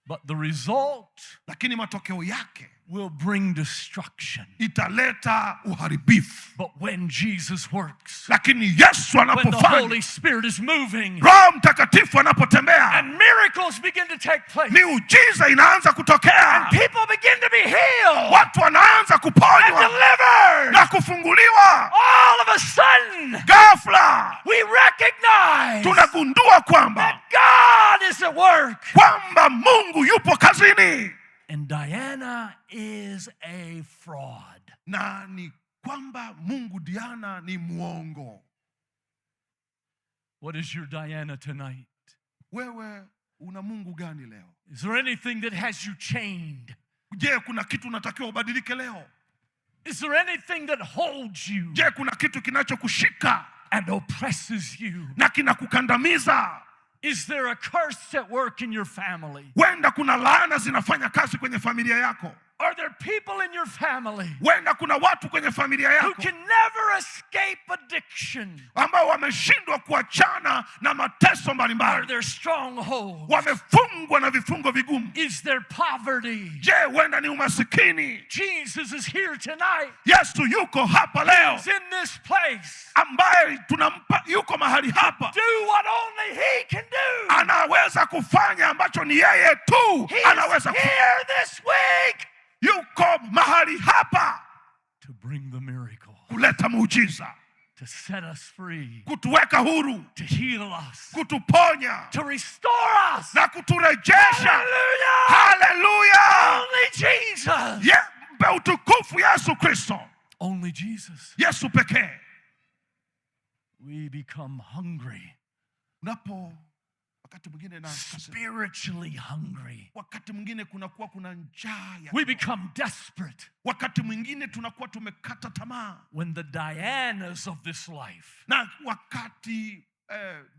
But the result lakini matokeo yake will bring destruction. italeta uharibifu. But when Jesus works, Lakini Yesu when the anapofanya, Holy Spirit is moving, Roho Mtakatifu anapotembea, and miracles begin to take place, miujiza inaanza kutokea. people begin to be healed Watu wanaanza and kuponywa delivered, na kufunguliwa. all of a sudden, Ghafla we recognize tunagundua kwamba that God is at work. Mungu yupo kazini. And Diana is a fraud. Na ni kwamba Mungu Diana ni muongo. What is your Diana tonight? Wewe una Mungu gani leo? Is there anything that has you chained? Je, kuna kitu unatakiwa ubadilike leo? Is there anything that holds you Je, kuna kitu kinachokushika and oppresses you? na kinakukandamiza? Is there a curse at work in your family? Wenda kuna laana zinafanya kazi kwenye familia yako. Are there people in your family Wenda kuna watu kwenye familia who yako can never escape addiction ambao wameshindwa kuachana na mateso or mbalimbali, their strongholds? wamefungwa na vifungo vigumu. Is there poverty? Je, wenda ni umasikini? Jesus is here tonight. Yesu yuko hapa leo, He's in this place. ambaye tunampa, yuko mahali hapa, Do what only He can do. anaweza kufanya ambacho ni yeye tu He's anaweza kufanya. here this week Yuko mahali hapa to bring the miracle, kuleta muujiza, to set us free, kutuweka huru, to heal us, kutuponya to restore us. na kuturejesha. Hallelujah! Haleluya! Only Jesus. Mpe utukufu Yesu Kristo. Only Jesus. Yesu pekee. We become hungry, Wakati mwingine na spiritually hungry. wakati mwingine kunakuwa kuna njaa ya We become desperate wakati mwingine tunakuwa tumekata tamaa, when the Dianas of this life, na wakati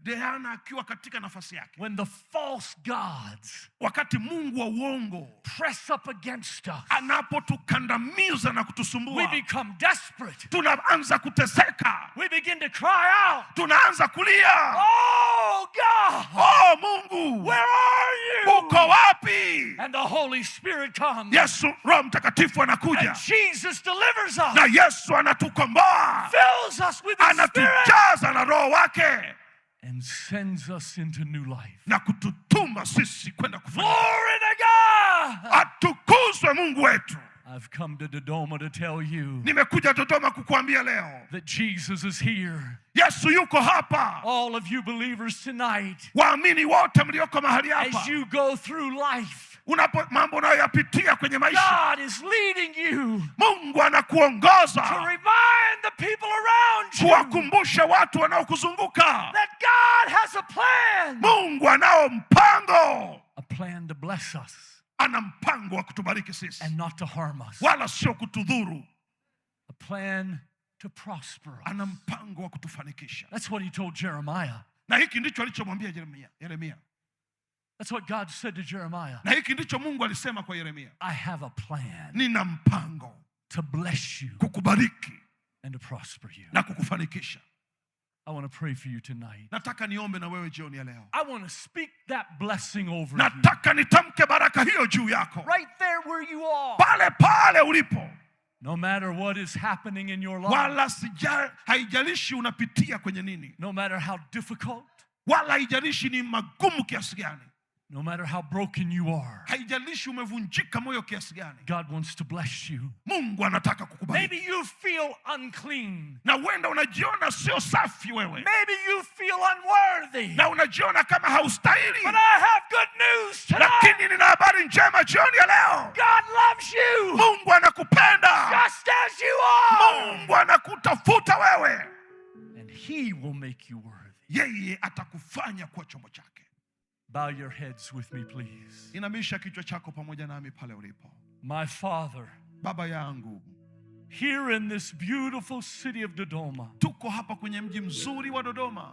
Diana akiwa katika nafasi yake, when the false gods wakati Mungu wa uongo press up against us, anapotukandamiza na we kutusumbua, become desperate. tunaanza kuteseka, We begin to cry out, tunaanza kulia, oh God, oh Mungu, where are you? uko wapi? And the Holy Spirit comes. Yesu, Roho Mtakatifu anakuja, And Jesus delivers us, na Yesu anatukomboa, fills us with His Spirit, anatujaza na Roho roho wake and sends us into new life. na kututuma sisi kwenda kufanya. Glory to God! Atukuzwe Mungu wetu. I've come to Dodoma to tell you Nimekuja Dodoma kukuambia leo, that Jesus is here. Yesu yuko hapa. All of you believers tonight, Waamini wote mlioko mahali as hapa, you go through life, mambo unayoyapitia kwenye maisha, God is leading you Mungu to anakuongoza remind the people around you kuwakumbusha watu wanaokuzunguka that God has a plan. Mungu anao mpango. A plan to bless us Ana mpango wa kutubariki sisi, and not to harm us. wala sio kutudhuru. A plan to prosper us. Ana mpango wa kutufanikisha. That's what he told Jeremiah. Na hiki ndicho alichomwambia Yeremia. That's what God said to Jeremiah. Na hiki ndicho Mungu alisema kwa Yeremia. I have a plan Nina mpango to bless you kukubariki and to prosper you. na kukufanikisha. I want to pray for you tonight. Nataka niombe na wewe jioni ya leo. I want to speak that blessing over you. Nataka nitamke baraka hiyo juu yako. Right there where you are. Pale pale ulipo. No matter what is happening in your life. Wala haijalishi unapitia kwenye nini. No matter how difficult. Wala haijalishi ni magumu kiasi gani. No matter how broken you are. Haijalishi umevunjika moyo kiasi gani. God wants to bless you. Mungu anataka kukubariki. Maybe you feel unclean. Na uenda unajiona sio safi wewe. Maybe you feel unworthy. Na unajiona kama haustahili. But I have good news tonight. Lakini nina habari njema jioni ya leo. God loves you. Mungu anakupenda. Just as you are. Mungu anakutafuta wewe. And he will make you worthy. Yeye atakufanya kuwa chombo chake. Bow your heads with me, please. Inamisha kichwa chako pamoja nami pale ulipo. My Father, Baba yangu, here in this beautiful city of Dodoma, tuko hapa kwenye mji mzuri wa Dodoma.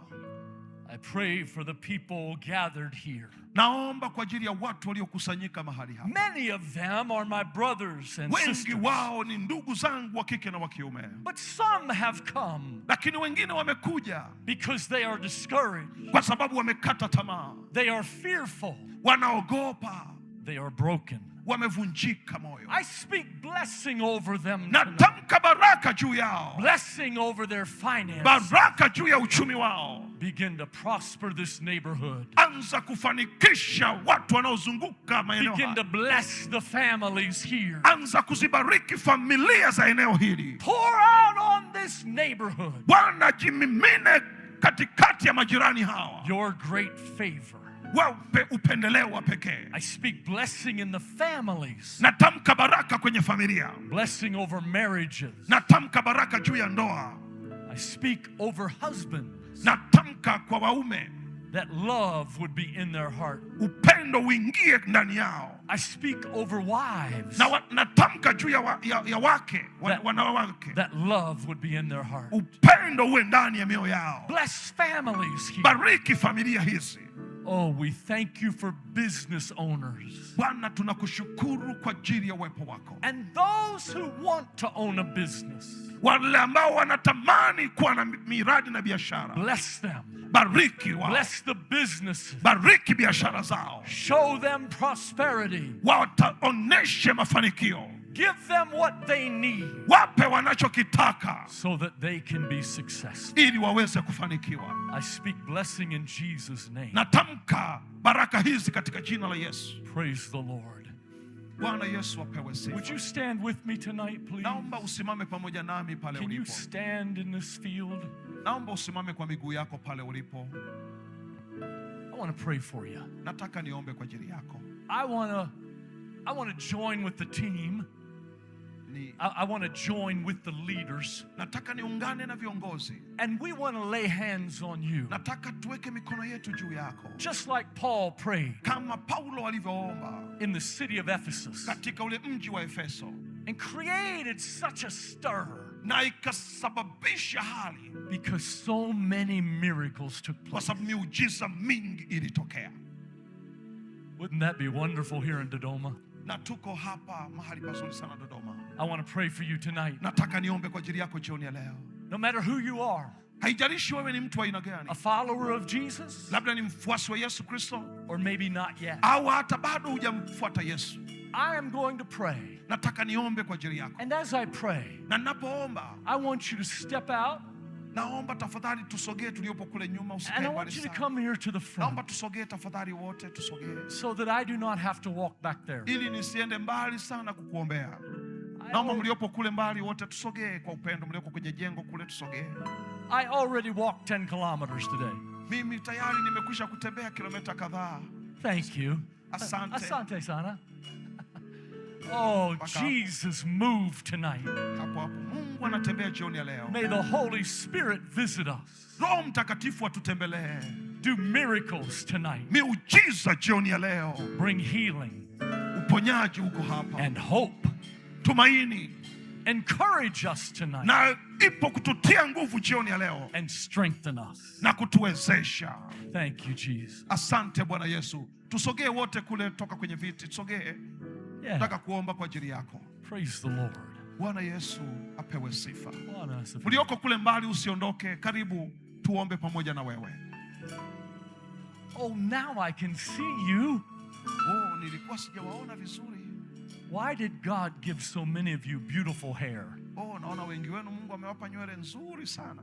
I pray for the people gathered here. Naomba kwa ajili ya watu waliokusanyika mahali hapa. Many of them are my brothers and Wengi sisters. wao ni ndugu zangu wa kike na wa kiume. But some have come Lakini wengine wamekuja because they are discouraged. kwa sababu wamekata tamaa. They are fearful. Wanaogopa. They are broken. Wamevunjika moyo. I speak blessing over them tonight. Natamka baraka juu yao. Blessing over their finances. Baraka juu ya uchumi wao. Begin to prosper this neighborhood. Anza kufanikisha watu wanaozunguka maeneo Begin to haya. bless the families here. Anza kuzibariki familia za eneo hili. Pour out on this neighborhood Bwana, jimimine katikati ya majirani hawa. your great favor. Wape upendeleo wa pekee. I speak blessing in the families. Natamka baraka kwenye familia. Blessing over marriages. Natamka baraka juu ya ndoa. I speak over husbands. Natamka kwa waume. That love would be in their heart. Upendo uingie ndani yao. I speak over wives. Na natamka juu ya wake, wanawake. That love would be in their heart. Upendo uwe ndani ya mioyo yao. Bless families here. Bariki familia hizi. Oh, we thank you for business owners. Bwana, tunakushukuru kwa ajili ya uwepo wako. And those who want to own a business. Wale ambao wanatamani kuwa na miradi na biashara. Bless them. Bariki wao. Bless the businesses. Bariki biashara zao. Show them prosperity. Wataoneshe mafanikio. Give them what they need. Wape wanachokitaka. So that they can be successful. Ili waweze kufanikiwa. I speak blessing in Jesus' name. Natamka baraka hizi katika jina la Yesu. Praise the Lord. Bwana Yesu apewe sifa. Would you stand with me tonight, please? Naomba usimame pamoja nami pale Can you ulipo. stand in this field? Naomba usimame kwa miguu yako pale ulipo. I want to pray for you. Nataka niombe kwa ajili yako. I want to join with the team. I want to join with the leaders. Nataka niungane na viongozi. And we want to lay hands on you. Nataka tuweke mikono yetu juu yako. Just like Paul prayed. Kama Paulo alivyoomba. In the city of Ephesus. Katika ule mji wa Efeso. And created such a stir. Na ikasababisha hali. Because so many miracles took place. Kwa sababu miujiza mingi ilitokea. Wouldn't that be wonderful here in Dodoma? Na tuko hapa mahali pazuri sana Dodoma. I want to pray for you tonight. Nataka niombe kwa ajili yako jioni ya leo. No matter who you are. Haijalishi wewe ni mtu wa aina gani. A follower of Jesus? Labda ni mfuasi wa Yesu Kristo. Or maybe not yet. Au hata bado hujamfuata Yesu. I am going to pray. Nataka niombe kwa ajili yako. And as I pray, na ninapoomba, I want you to step out Naomba tafadhali tusogee tuliopo kule nyuma, And usikae I mbali want you to sana. come here to the Naomba front tusogee tafadhali wote tusogee. so that I do not have to walk back there. Ili nisiende mbali sana kukuombea. I Naomba al- mliopo kule mbali wote tusogee kwa upendo, mlioko kwenye jengo kule tusogee. I already walked 10 kilometers today. Mimi tayari nimekwisha kutembea kilomita kadhaa. Thank you. Asante. Asante sana. Oh, Paka. Jesus moved tonight. Hapo hapo. Mungu anatembea jioni ya leo. May the Holy Spirit visit us. Roho Mtakatifu atutembelee. Do miracles tonight. Miujiza jioni ya leo. Bring healing Uponyaji uko hapa. and hope. Tumaini Encourage us tonight na ipo kututia nguvu jioni ya leo and strengthen us. na kutuwezesha. Thank you, Jesus. Asante Bwana Yesu. Tusogee wote kule toka kwenye viti. Tusogee. Yeah. Nataka kuomba kwa ajili yako. Praise the Lord. Bwana Yesu apewe sifa. Bwana asifiwe. Mlioko kule mbali usiondoke. Karibu tuombe pamoja na wewe. Oh, now I can see you. Oh, nilikuwa sijawaona vizuri. Why did God give so many of you beautiful hair? Oh, naona wengi wenu Mungu amewapa nywele nzuri sana.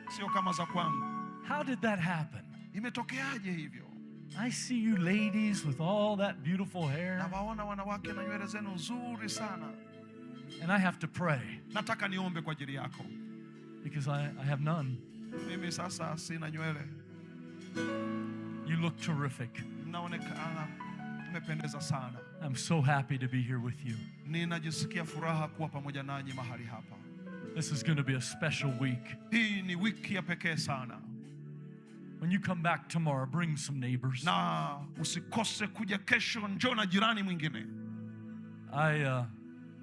Sio kama za kwangu. How did that happen? Imetokeaje hivyo? I see you ladies with all that beautiful Na hair, waona wanawake na nywele zenu nzuri sana. and I have to pray Nataka niombe kwa ajili yako. because I have none. Mimi sasa sina nywele. You look terrific. Mnaonekana mmependeza sana. I'm so happy to be here with you. Ninajisikia furaha kuwa pamoja nanyi mahali hapa. This is going to be a special week. Hii ni wiki ya pekee sana. When you come back tomorrow, bring some neighbors. Na usikose kuja kesho, njoo na jirani mwingine.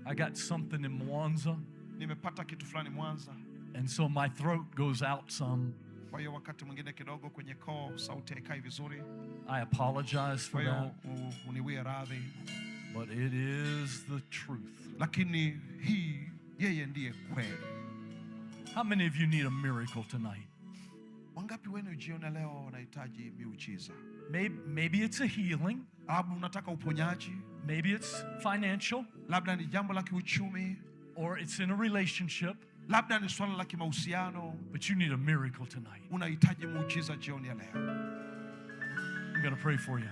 I got something in Mwanza, Nimepata kitu fulani Mwanza. and so my throat goes out some. Kwa hiyo wakati mwingine kidogo kwenye koo sauti haikai vizuri. I apologize Kwa for hiyo that, uniwie radhi. but it is the truth. Lakini hii yeye ndiye kweli. How many of you need a miracle tonight? Wangapi wenu jioni leo wanahitaji miujiza? Maybe it's a healing. Labda unataka uponyaji, Maybe it's financial, labda ni jambo la kiuchumi, or it's in a relationship, labda ni swala la kimahusiano. but you need a miracle tonight. Unahitaji muujiza jioni ya leo. I'm going to pray for you.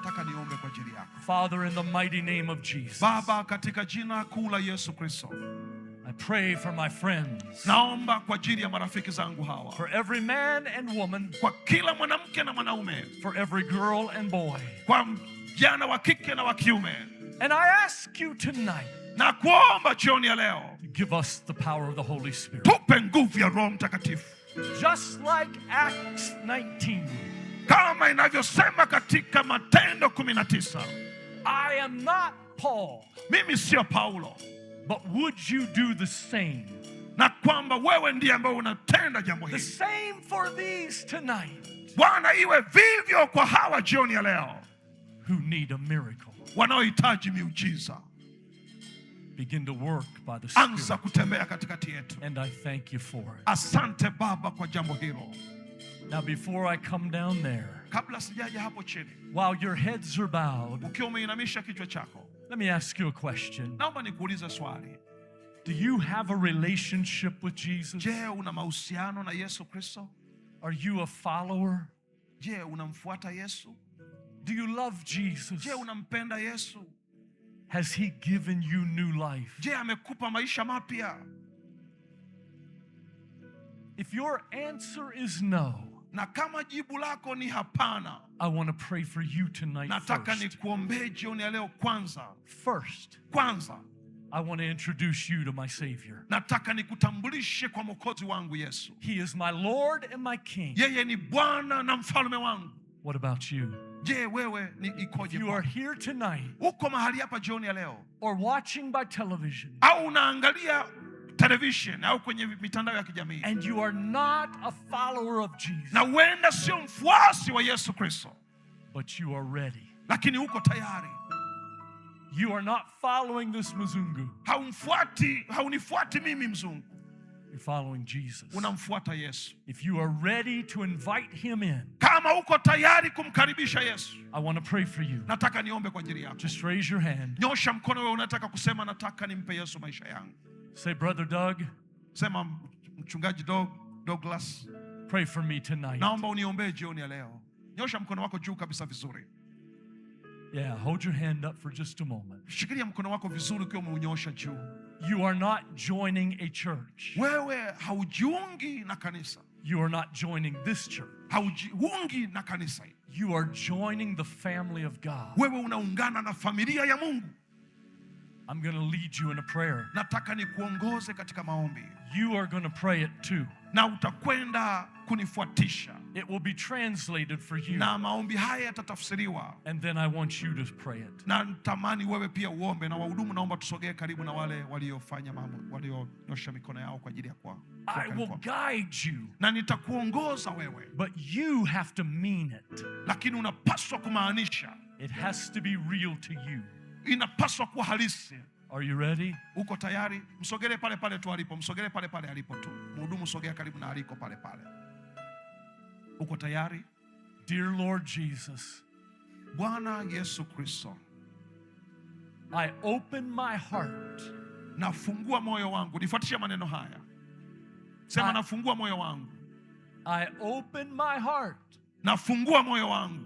Nataka niombe kwa ajili yako. Father, in the mighty name of Jesus, Baba, katika jina kuu la Yesu Kristo, I pray for my friends, naomba kwa ajili ya marafiki zangu hawa, for every man and woman, kwa kila mwanamke na mwanaume, for every girl and boy. kwa vijana wa kike na wa kiume, And I ask you tonight na kuomba jioni ya leo to give us the power of the Holy Spirit. tupe nguvu ya Roho Mtakatifu, Just like Acts 19, kama inavyosema katika Matendo 19. I am not Paul, Mimi sio Paulo, but would you do the same? na kwamba wewe ndiye ambaye unatenda jambo The hili. same for these tonight Bwana, iwe vivyo kwa hawa jioni ya leo who need a miracle. wanaohitaji miujiza. Begin to work by the Anza Spirit. kutembea katikati yetu. And I thank you for it. Asante Baba kwa jambo hilo. Now, before I come down there, Kabla sijaja hapo chini, while your heads are bowed, ukiwa umeinamisha kichwa chako, let me ask you a question. naomba nikuulize swali. Do you have a relationship with Jesus? Je, una mahusiano na Yesu Kristo? Are you a follower? Je, unamfuata Yesu? Do you love Jesus? Je, unampenda Yesu? Has He given you new life? Je, amekupa maisha mapya? If your answer is no, Na kama jibu lako ni hapana, I want to pray for you tonight nataka first. nikuombee jioni ya leo. Kwanza I want to introduce you to my Savior. nataka nikutambulishe kwa Mwokozi wangu Yesu. He is my Lord and my King. Yeye ni Bwana na mfalme wangu. What about you? Je, wewe ni If ikoje? you are here tonight Uko mahali hapa jioni ya leo, or watching by television au unaangalia television au kwenye mitandao ya kijamii, and you are not a follower of Jesus, na huenda sio mfuasi wa Yesu Kristo, but you are ready. lakini uko tayari, You are not following this Mzungu. haunifuati mimi mzungu, You're following Jesus. unamfuata Yesu. If you are ready to invite Him in, Kama uko tayari kumkaribisha Yesu, I want to pray for you. nataka niombe kwa ajili yako. Just raise your hand. Nyosha mkono wewe unataka kusema nataka nimpe Yesu maisha yangu. Say, Brother Doug, Sema, mchungaji Douglas, pray for me tonight. naomba uniombee jioni ya leo. Nyosha mkono wako juu kabisa vizuri. Yeah, hold your hand up for just a moment. Shikilia mkono wako vizuri ukiwa umeunyosha juu. You are not joining a church. Wewe haujiungi na kanisa. You are not joining this church. Haujiungi na kanisa. You are joining the family of God. Wewe unaungana na familia ya Mungu. I'm going to lead you in a prayer. Nataka nikuongoze katika maombi. You are going to pray it too. Na utakwenda kunifuatisha. It will be translated for you. Na maombi haya yatatafsiriwa. And then I want you to pray it. Na natamani wewe pia uombe, na wahudumu naomba tusogee karibu na wale waliofanya mambo, walionyosha mikono yao kwa ajili ya kwa. I will guide you. Na nitakuongoza wewe. But you have to mean it. Lakini unapaswa kumaanisha. It has to be real to you. Inapaswa kuwa halisi. Are you ready? Uko tayari? Msogele pale pale tu alipo. Msogele pale pale alipo tu. Mhudumu sogea karibu na aliko pale pale. Uko tayari? Dear Lord Jesus, Bwana Yesu Kristo, I open my heart. Nafungua moyo wangu. Nifuatishe maneno haya. Sema, nafungua moyo wangu. I open my heart. Nafungua moyo wangu.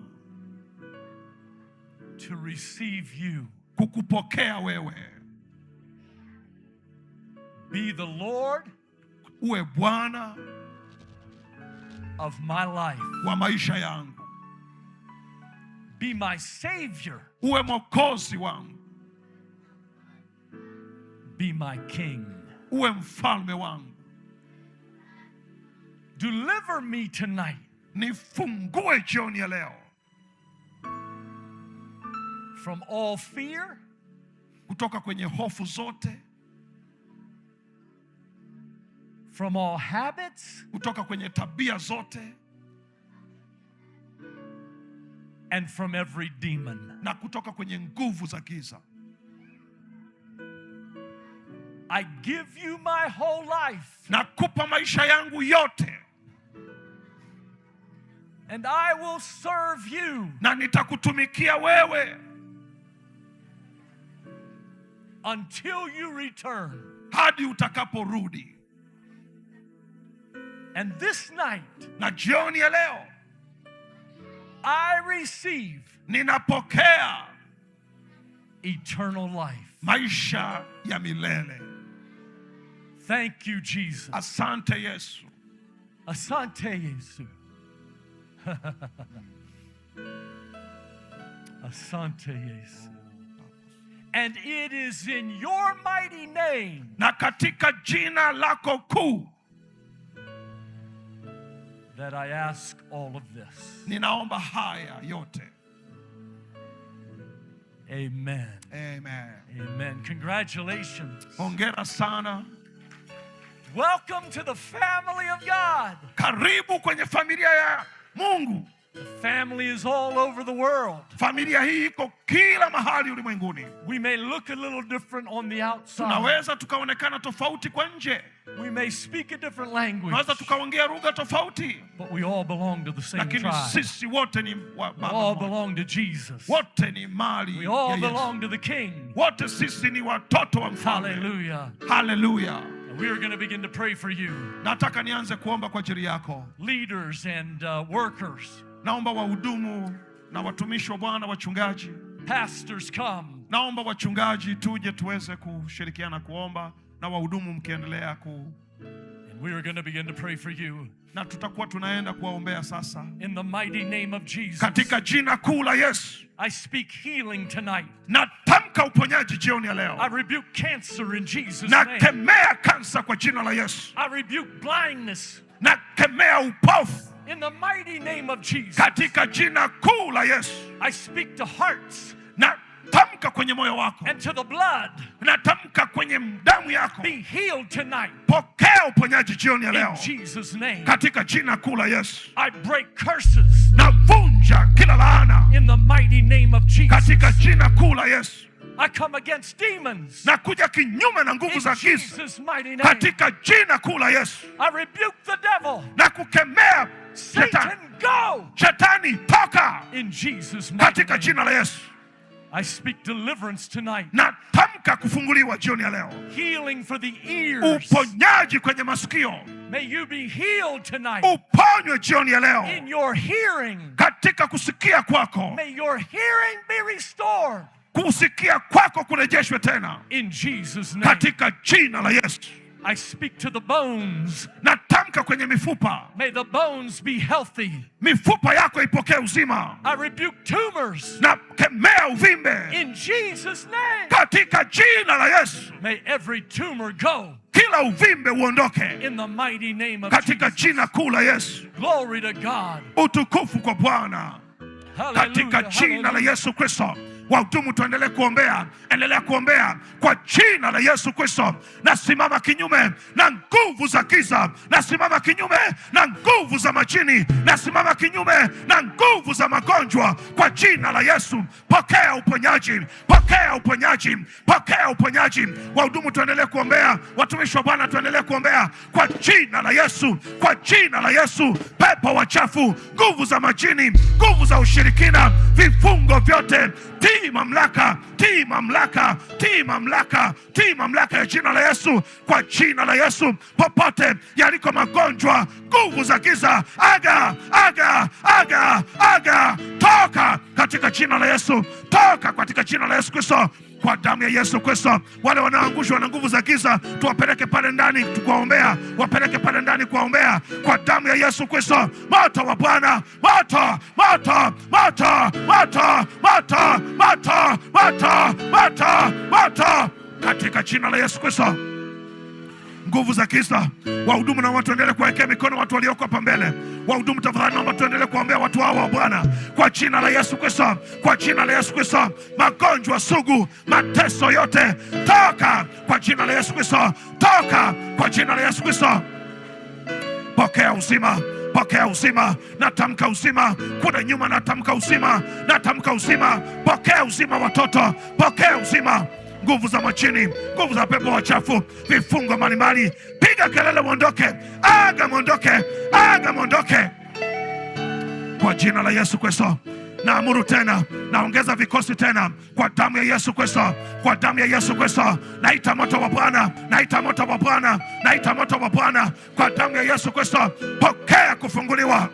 To receive you. Kukupokea wewe. Be the Lord. Uwe Bwana of my life. Wa maisha yangu. Be my Savior. Uwe mwokozi wangu. Be my King. Uwe mfalme wangu. Deliver me tonight. Nifungue jioni ya leo. From all fear. Kutoka kwenye hofu zote. From all habits. Kutoka kwenye tabia zote. And from every demon. Na kutoka kwenye nguvu za giza. I give you my whole life. Nakupa maisha yangu yote. And I will serve you. Na nitakutumikia wewe. Until you return. Hadi utakaporudi. And this night. Na jioni ya leo. I receive. Ninapokea. Eternal life. Maisha ya milele. Thank you, Jesus. Asante Yesu. Asante Yesu. Asante Yesu. And it is in your mighty name. Na katika jina lako kuu. That I ask all of this. Ninaomba haya yote. Amen. Amen. Amen. Congratulations. Hongera sana. Welcome to the family of God. Karibu kwenye familia ya Mungu. The family is all over the world. Familia hii iko kila mahali ulimwenguni. We may look a little different on the outside. Tunaweza tukaonekana tofauti kwa nje. We may speak a different language. Tunaweza tukaongea lugha tofauti. But we all belong to the same tribe. Lakini sisi wote ni wa baba. We all belong to Jesus. Wote ni mali. We all belong to the King. Wote sisi ni watoto wa mfalme. Hallelujah. Hallelujah. We are going to begin to pray for you. Nataka nianze kuomba kwa ajili yako. Leaders and workers. Naomba wahudumu na watumishi wa Bwana, wachungaji. Pastors come. Naomba wachungaji tuje tuweze kushirikiana kuomba, na wahudumu mkiendelea ku. And we are going to begin to pray for you. Na tutakuwa tunaenda kuwaombea sasa. In the mighty name of Jesus. Katika jina kuu la Yesu. I speak healing tonight. Natamka uponyaji jioni ya leo. I rebuke cancer in Jesus' name. Nakemea kansa kwa jina la Yesu. I rebuke blindness. Nakemea upofu. In the mighty name of Jesus. Katika jina kuu la Yesu. I speak to hearts. Natamka kwenye moyo wako. And to the blood. Natamka kwenye damu yako. Be healed tonight. Pokea uponyaji jioni ya leo. In Jesus' name. Katika jina kuu la Yesu. I break curses. Navunja kila laana. In the mighty name of Jesus. Katika jina kuu la Yesu. I come against demons. Nakuja kinyume na nguvu za giza. In Jesus' mighty name. Katika jina kuu la Yesu. I rebuke the devil. Na kukemea Satan, go. Shetani, toka. In Jesus' mighty name. Katika jina la Yesu. I speak deliverance tonight. Natamka Pokea kufunguliwa jioni ya leo. Healing for the ears. Uponyaji kwenye masikio. May you be healed tonight. Uponywe jioni ya leo. In your hearing. Katika kusikia kwako. May your hearing be restored. Kusikia kwako kurejeshwe tena. In Jesus' name. Katika jina la Yesu. I speak to the bones. Natamka kwenye mifupa. May the bones be healthy. Mifupa yako ipokee uzima. I rebuke tumors. Na kemea uvimbe. In Jesus' name. Katika jina la Yesu. May every tumor go. Kila uvimbe uondoke. In the mighty name of katika Jesus. jina kuu la Yesu. Glory to God. Utukufu kwa Bwana. Katika jina la Yesu Kristo. Wahudumu tuendelee kuombea, endelea kuombea kwa jina la Yesu Kristo. Nasimama kinyume na nguvu za giza, nasimama kinyume na nguvu za majini, nasimama kinyume na nguvu za magonjwa kwa jina la Yesu. Pokea uponyaji, pokea uponyaji, pokea uponyaji. Wahudumu tuendelee kuombea, watumishi wa Bwana tuendelee kuombea kwa jina la Yesu, kwa jina la Yesu. Pepo wachafu, nguvu za majini, nguvu za ushirikina, vifungo vyote, tii mamlaka, tii mamlaka, tii mamlaka, tii mamlaka ya jina la Yesu, kwa jina la Yesu. Popote yaliko magonjwa, nguvu za giza, aga, aga, aga, aga, toka katika jina la Yesu, toka katika jina la Yesu Kristo. Kwa damu ya Yesu Kristo, wale wanaoangushwa na nguvu za giza tuwapeleke pale ndani kuwaombea, wapeleke pale ndani kuwaombea kwa damu ya Yesu Kristo. Moto wa Bwana, moto, moto, moto, moto, moto, moto, moto, moto, moto, katika jina la Yesu Kristo. Nguvu za giza, wahudumu na watu endelee kuwekea mikono watu walioko hapa mbele. Wahudumu tafadhali, naomba tuendelee kuombea watu hao wa Bwana kwa jina la Yesu Kristo, kwa jina la Yesu Kristo. Magonjwa sugu, mateso yote, toka kwa jina la Yesu Kristo, toka kwa jina la Yesu Kristo. Pokea uzima, pokea uzima, natamka uzima kule nyuma, natamka uzima, natamka uzima. Pokea uzima watoto, pokea uzima. Nguvu za majini, nguvu za pepo wachafu, vifungo mbalimbali, piga kelele mwondoke, aga mwondoke, aga mwondoke kwa jina la Yesu Kristo. Naamuru tena, naongeza vikosi tena kwa damu ya Yesu Kristo, kwa damu ya Yesu Kristo. Naita moto wa Bwana, naita moto wa Bwana, naita moto wa Bwana kwa damu ya Yesu Kristo. Pokea kufunguliwa.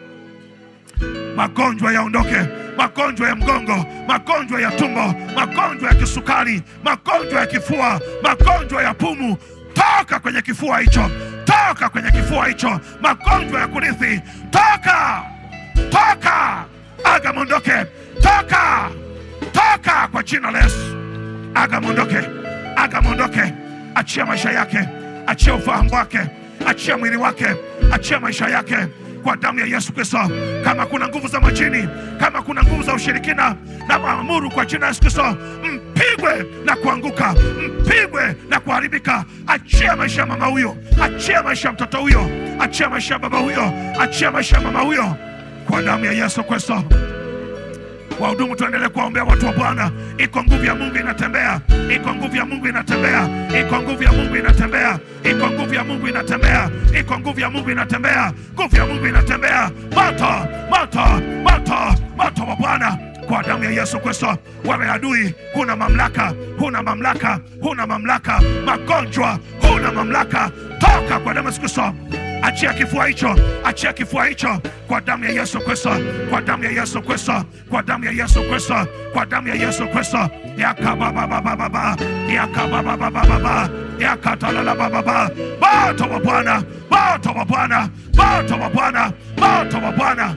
Magonjwa yaondoke, magonjwa ya mgongo, magonjwa ya tumbo, magonjwa ya kisukari, magonjwa ya kifua, magonjwa ya pumu, toka kwenye kifua hicho, toka kwenye kifua hicho. Magonjwa ya kurithi, toka, toka, aga mondoke, toka, toka kwa jina la Yesu. Aga mondoke, aga mondoke. Achia maisha yake, achia ufahamu wake, achia mwili wake, achia maisha yake kwa damu ya Yesu Kristo. Kama kuna nguvu za majini, kama kuna nguvu za ushirikina, na maamuru kwa jina la Yesu Kristo, mpigwe na kuanguka, mpigwe na kuharibika. Achia maisha ya mama huyo, achia maisha ya mtoto huyo, achia maisha ya baba huyo, achia maisha ya mama huyo kwa damu ya Yesu Kristo. Wahudumu tuendelee kuwaombea watu wa Bwana. Iko nguvu ya Mungu inatembea, iko nguvu ya Mungu inatembea, iko nguvu ya Mungu inatembea, iko nguvu ya Mungu inatembea, iko nguvu ya Mungu inatembea, nguvu ya Mungu inatembea. Moto, moto, moto, moto wa Bwana kwa damu ya Yesu Kristo. Wewe adui, huna mamlaka, huna mamlaka, huna mamlaka. Magonjwa, huna mamlaka, toka kwa damu ya Yesu Kristo. Achia kifua hicho, achia kifua hicho kwa damu ya Yesu Kristo, kwa damu ya Yesu Kristo, kwa damu ya Yesu Kristo, kwa damu ya Yesu Kristo. Yakabababababa, yakabababababa, yakatalabababa. Moto wa Bwana, moto wa Bwana, moto wa Bwana, moto wa Bwana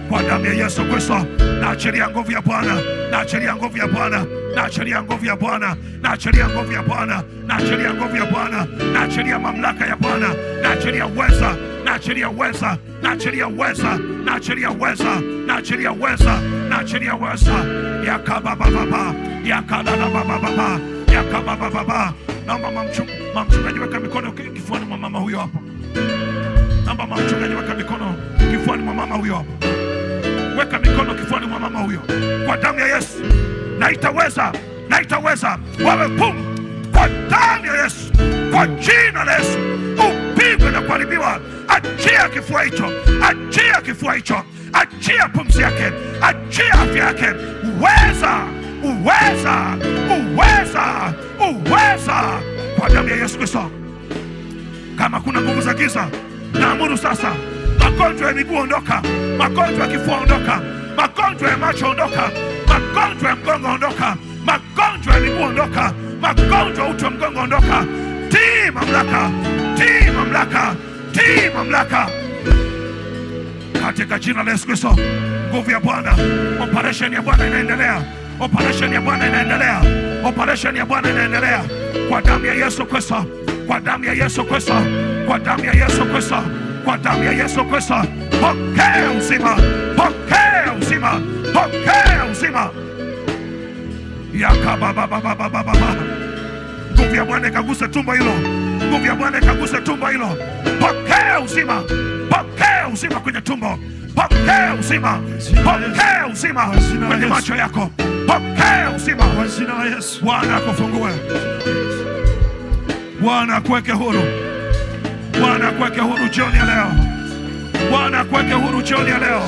kwa damu ya Yesu Kristo. Naachilia nguvu ya Bwana, naachilia nguvu ya Bwana, naachilia nguvu ya Bwana, naachilia nguvu ya Bwana, naachilia nguvu ya Bwana, naachilia mamlaka ya Bwana, naachilia uweza, naachilia uweza, naachilia uweza, naachilia uweza, naachilia uweza, naachilia uweza. Yakababababa, yakalalabababa, yakababababa. Naomba mchungaji weka mikono kifuani mwa mama huyo hapo. Naomba mchungaji weka mikono kifuani mwa mama huyo hapo. Weka mikono kifuani mwa mama huyo kwa damu ya Yesu. Na itaweza, na itaweza. Wewe pumu kwa damu ya Yesu, kwa jina la Yesu, upigwe na kuharibiwa. Achia kifua hicho, achia kifua hicho, achia pumzi yake, achia afya yake. Uweza, uweza, uweza, uweza kwa damu ya Yesu Kristo. Kama kuna nguvu za giza, naamuru sasa, magonjwa ya miguu ondoka, magonjwa ya kifua ondoka, magonjwa ya macho ondoka, magonjwa ya mgongo ondoka, magonjwa ya miguu ondoka, magonjwa ya uti wa mgongo ondoka. Tii mamlaka, tii mamlaka, tii mamlaka katika jina la Yesu Kristo. Nguvu ya Bwana, operation ya Bwana inaendelea, operation ya Bwana inaendelea, operation ya Bwana inaendelea kwa damu ya Yesu Kristo, kwa damu ya Yesu Kristo, kwa damu ya Yesu Kristo, kwa damu ya Yesu Kristo. Pokea uzima, pokea uzima, pokea uzima. Yakababababababa. Nguvu ya Bwana ikaguse tumbo hilo, nguvu ya Bwana ikaguse tumbo hilo. Pokea uzima, pokea uzima kwenye tumbo, pokea uzima, pokea uzima kwenye macho yako, pokea uzima kwa jina la Yesu. Bwana akufungue, Bwana akuweke huru, Bwana akuweke huru jioni ya leo, Bwana akuweke huru jioni ya leo,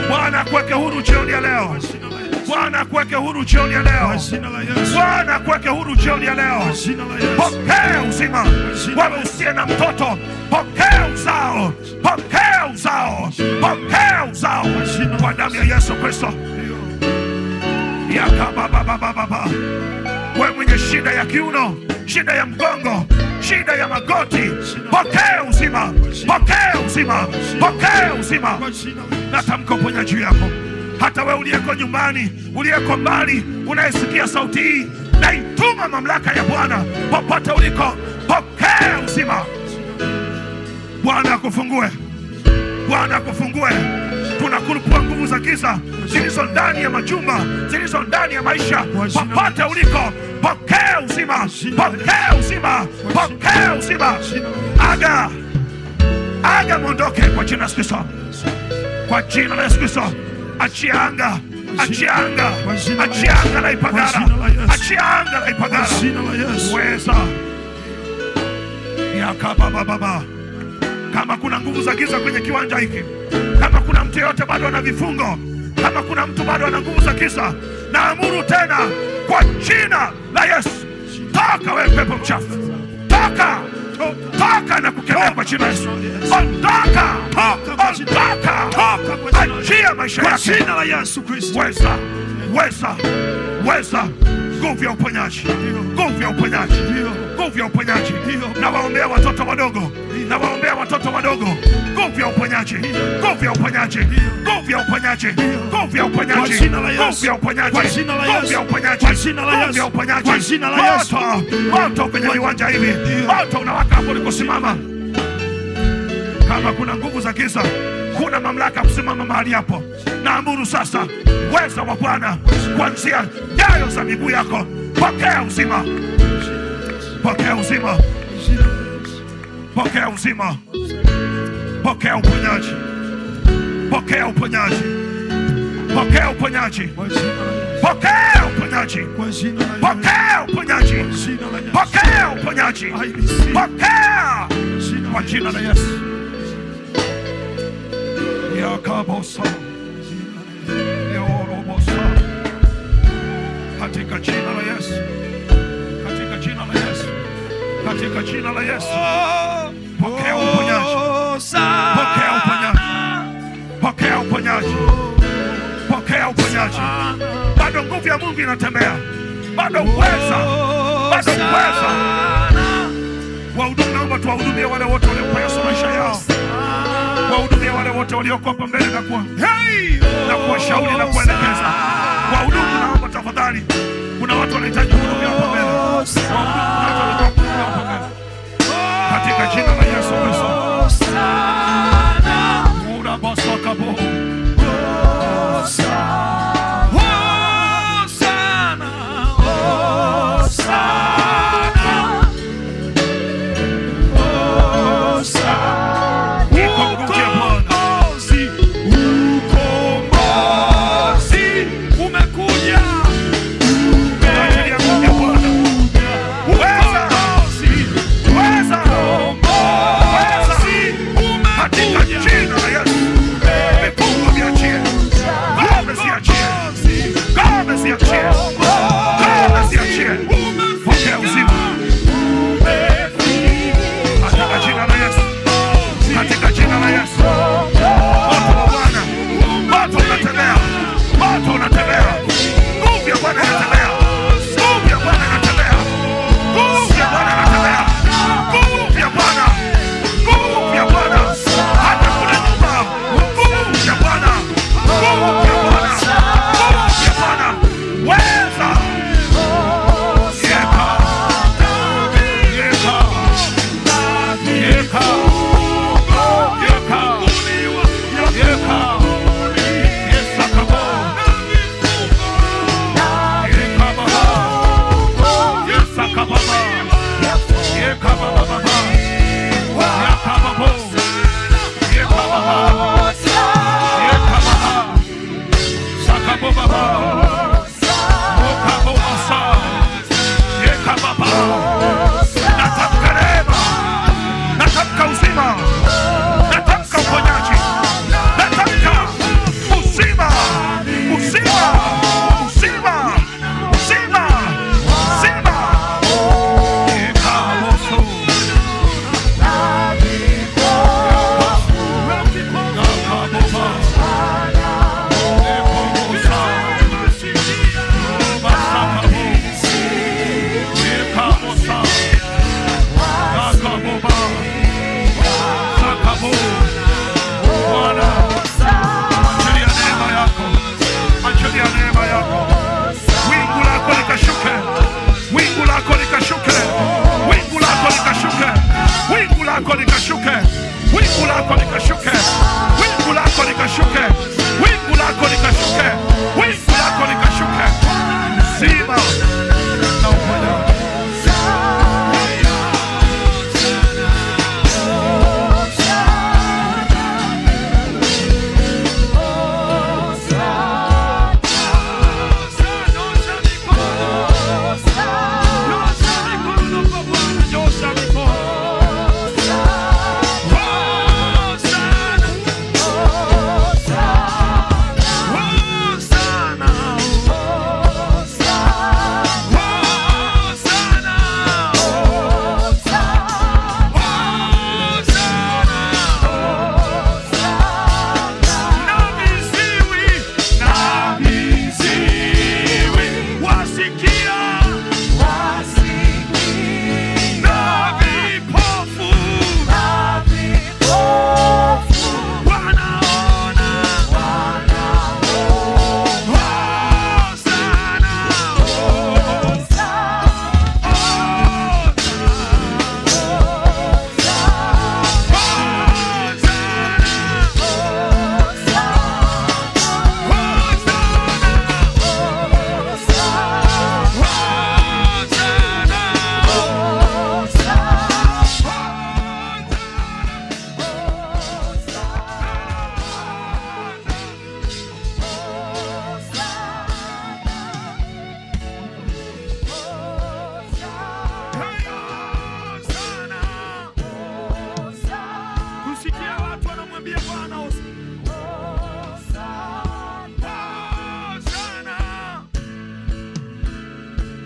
Bwana akuweke huru jioni ya leo, Bwana akuweke huru jioni ya leo, Bwana akuweke huru jioni ya leo. Pokea uzima. Wewe usiye na mtoto, pokea uzao, pokea uzao, pokea uzao kwa damu ya Yesu Kristo. Yakabababababa. Wewe mwenye shida ya kiuno, shida ya mgongo, shida ya magoti, pokea uzima, pokea uzima, pokea uzima. Natamka uponyaji yako. Hata wewe uliyeko nyumbani, uliyeko mbali, unayesikia sauti hii, naituma mamlaka ya Bwana popote uliko, pokea uzima. Bwana akufungue, Bwana akufungue. Tunakulipua nguvu za giza zilizo ndani ya majumba, zilizo ndani ya maisha, popote uliko, pokea uzima, pokea uzima, pokea uzima. Aga, aga mondoke kwa jina la Yesu Kristo, kwa jina la Yesu Kristo. Achia anga, achia anga, achia anga la Ipagala, achia anga la Ipagala. Weza yakabababa. Kama kuna nguvu za giza kwenye kiwanja hiki, kama kuna mtu yote bado ana vifungo, kama kuna mtu bado ana nguvu za giza, naamuru tena kwa jina la Yesu, toka wewe pepo mchafu, toka, toka na kukemea kwa jina la Yesu. Ondoka, ondoka, achia maisha yako kwa jina la Yesu Kristo. Weza, weza, weza. Nguvu ya uponyaji, nguvu ya uponyaji, nguvu ya uponyaji. Na waombea watoto wadogo, na waombea watoto wadogo. Nguvu ya uponyaji, nguvu ya uponyaji, nguvu ya uponyaji, nguvu ya uponyaji, nguvu ya uponyaji, nguvu ya uponyaji, nguvu ya uponyaji. Moto kwenye viwanja hivi, moto unawaka hapo ulikosimama. Kama kuna nguvu za giza, kuna mamlaka kusimama mahali hapo. Naamuru sasa uweza wa Bwana kuanzia nyayo za miguu yako, pokea uzima, pokea uzima, pokea uzima, pokea uponyaji, pokea uponyaji, pokea uponyaji, pokea uponyaji, pokea uponyaji, pokea uponyaji, pokea kwa jina la Yesu. Yakabosa, yorobosa, katika jina la Yesu, katika jina la Yesu, katika jina la Yesu. Pokea uponyaji, pokea uponyaji, pokea uponyaji, pokea uponyaji. Bado nguvu ya Mungu inatembea, bado uweza, bado uweza. Wahudumu, naomba tuwahudumie wale wote waliompa Yesu maisha yao. Wahudumie wale wote waliokopa mbele na kuwashauri na kuelekeza. Wahudumu, naomba tafadhali, kuna watu wanahitaji huduma hapa mbele. Wahudumu, hapa mbele. Katika jina la Yesu Kristo. lako likashuke, wingu lako likashuke, wingu lako likashuke, wingu lako likashuke, wingu lako likashuke. Zima na uponyaji.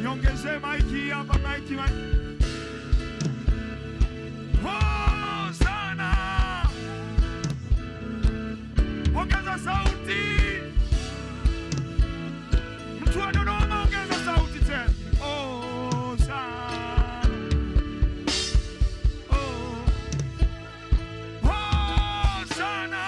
Niongeze maiki hapa, maiki. Hosana. Ongeza sauti. Mtu wa Dodoma, ongeza sauti tena. Hosana. Hosana.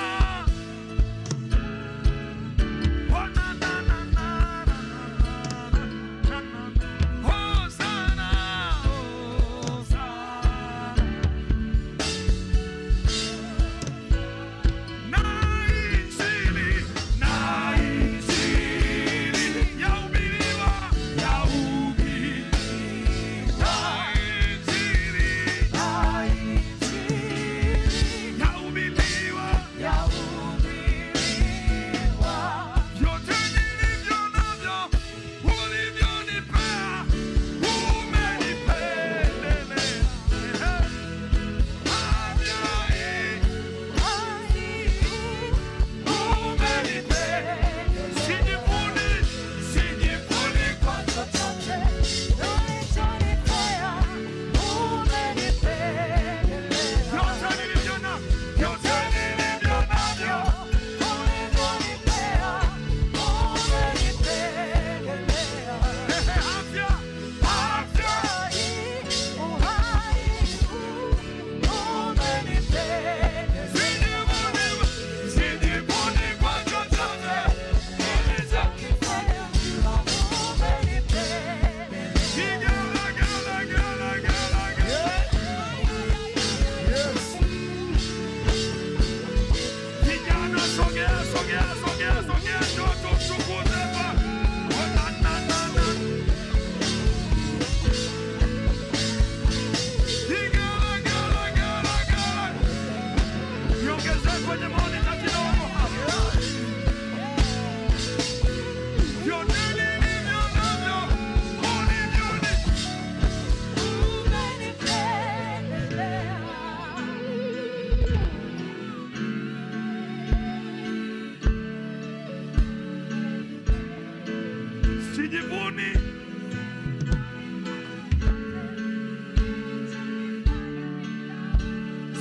Sijivuni.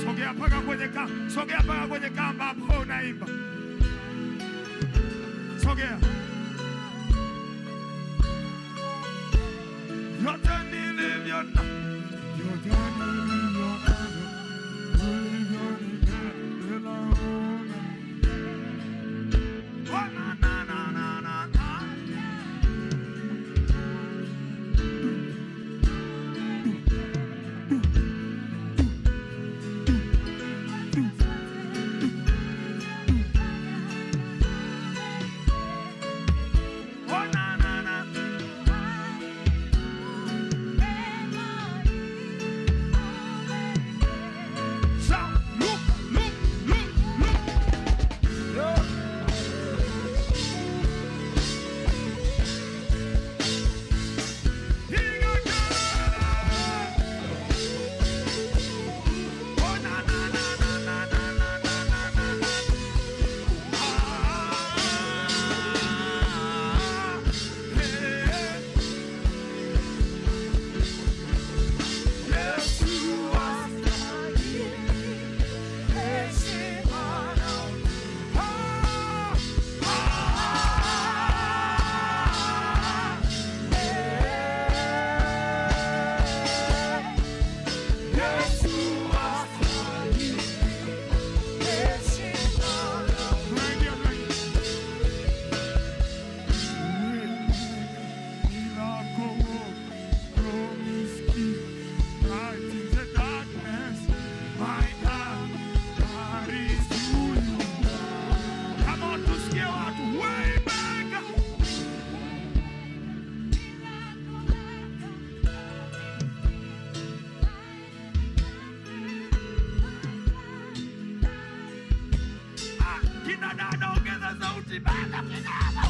Sogea mpaka kwenye kamba hapo unaimba. Sogea. Yote nilivyo Simama kidogo.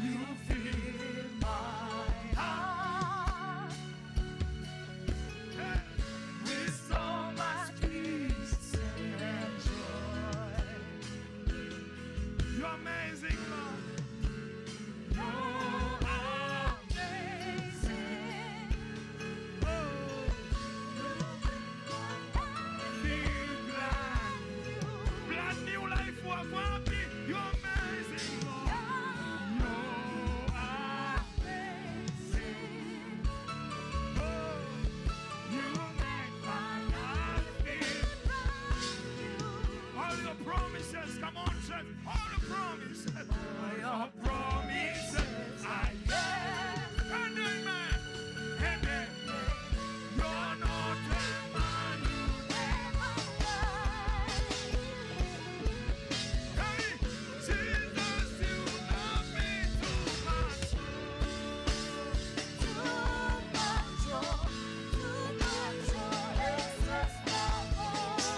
You feel my heart with so much peace and joy. You're amazing, Lord. You're amazing. Oh, feel brand new life for happy. You're amazing, Lord. Come on, church. All the promises. All your promises. I am. And amen. Amen. You're not a man you never lie. Hey, Jesus, you love me too much. Too much. Too much. It's just love.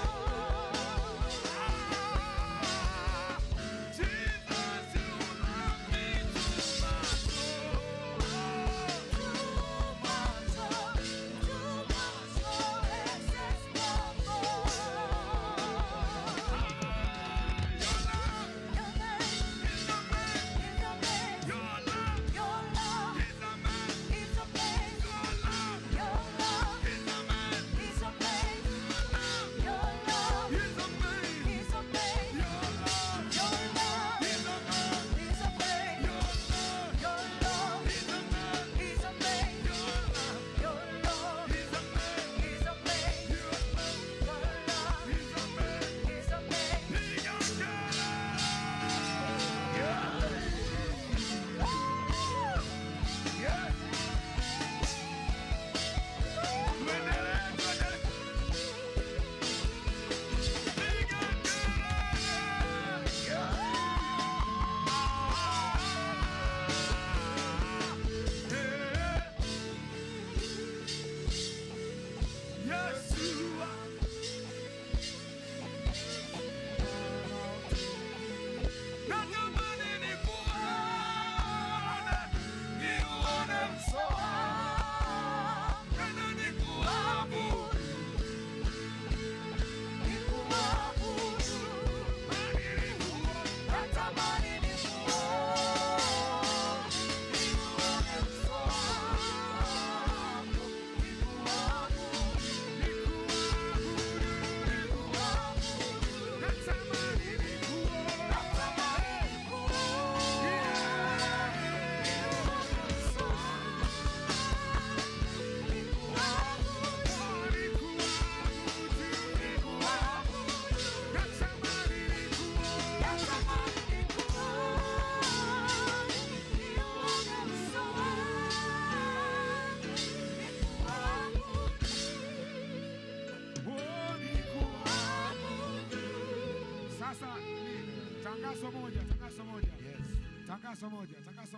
Tangazo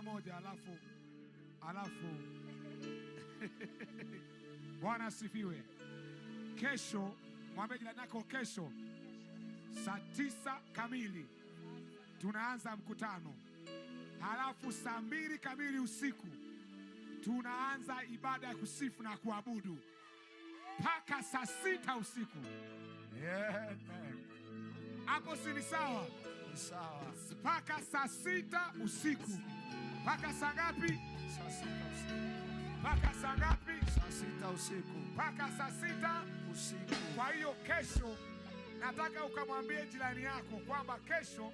moja alafu Bwana asifiwe. Kesho mwambie jirani yako, kesho saa 9 kamili tunaanza mkutano. Halafu saa 2 kamili usiku tunaanza ibada ya kusifu na kuabudu mpaka saa 6 usiku. Hapo si ni sawa? Ni sawa. Mpaka saa 6 usiku. Mpaka saa ngapi? Saa 6 usiku. Mpaka saa ngapi? Saa 6 usiku. Mpaka saa 6 usiku. Kwa hiyo kesho nataka ukamwambie jirani yako kwamba kesho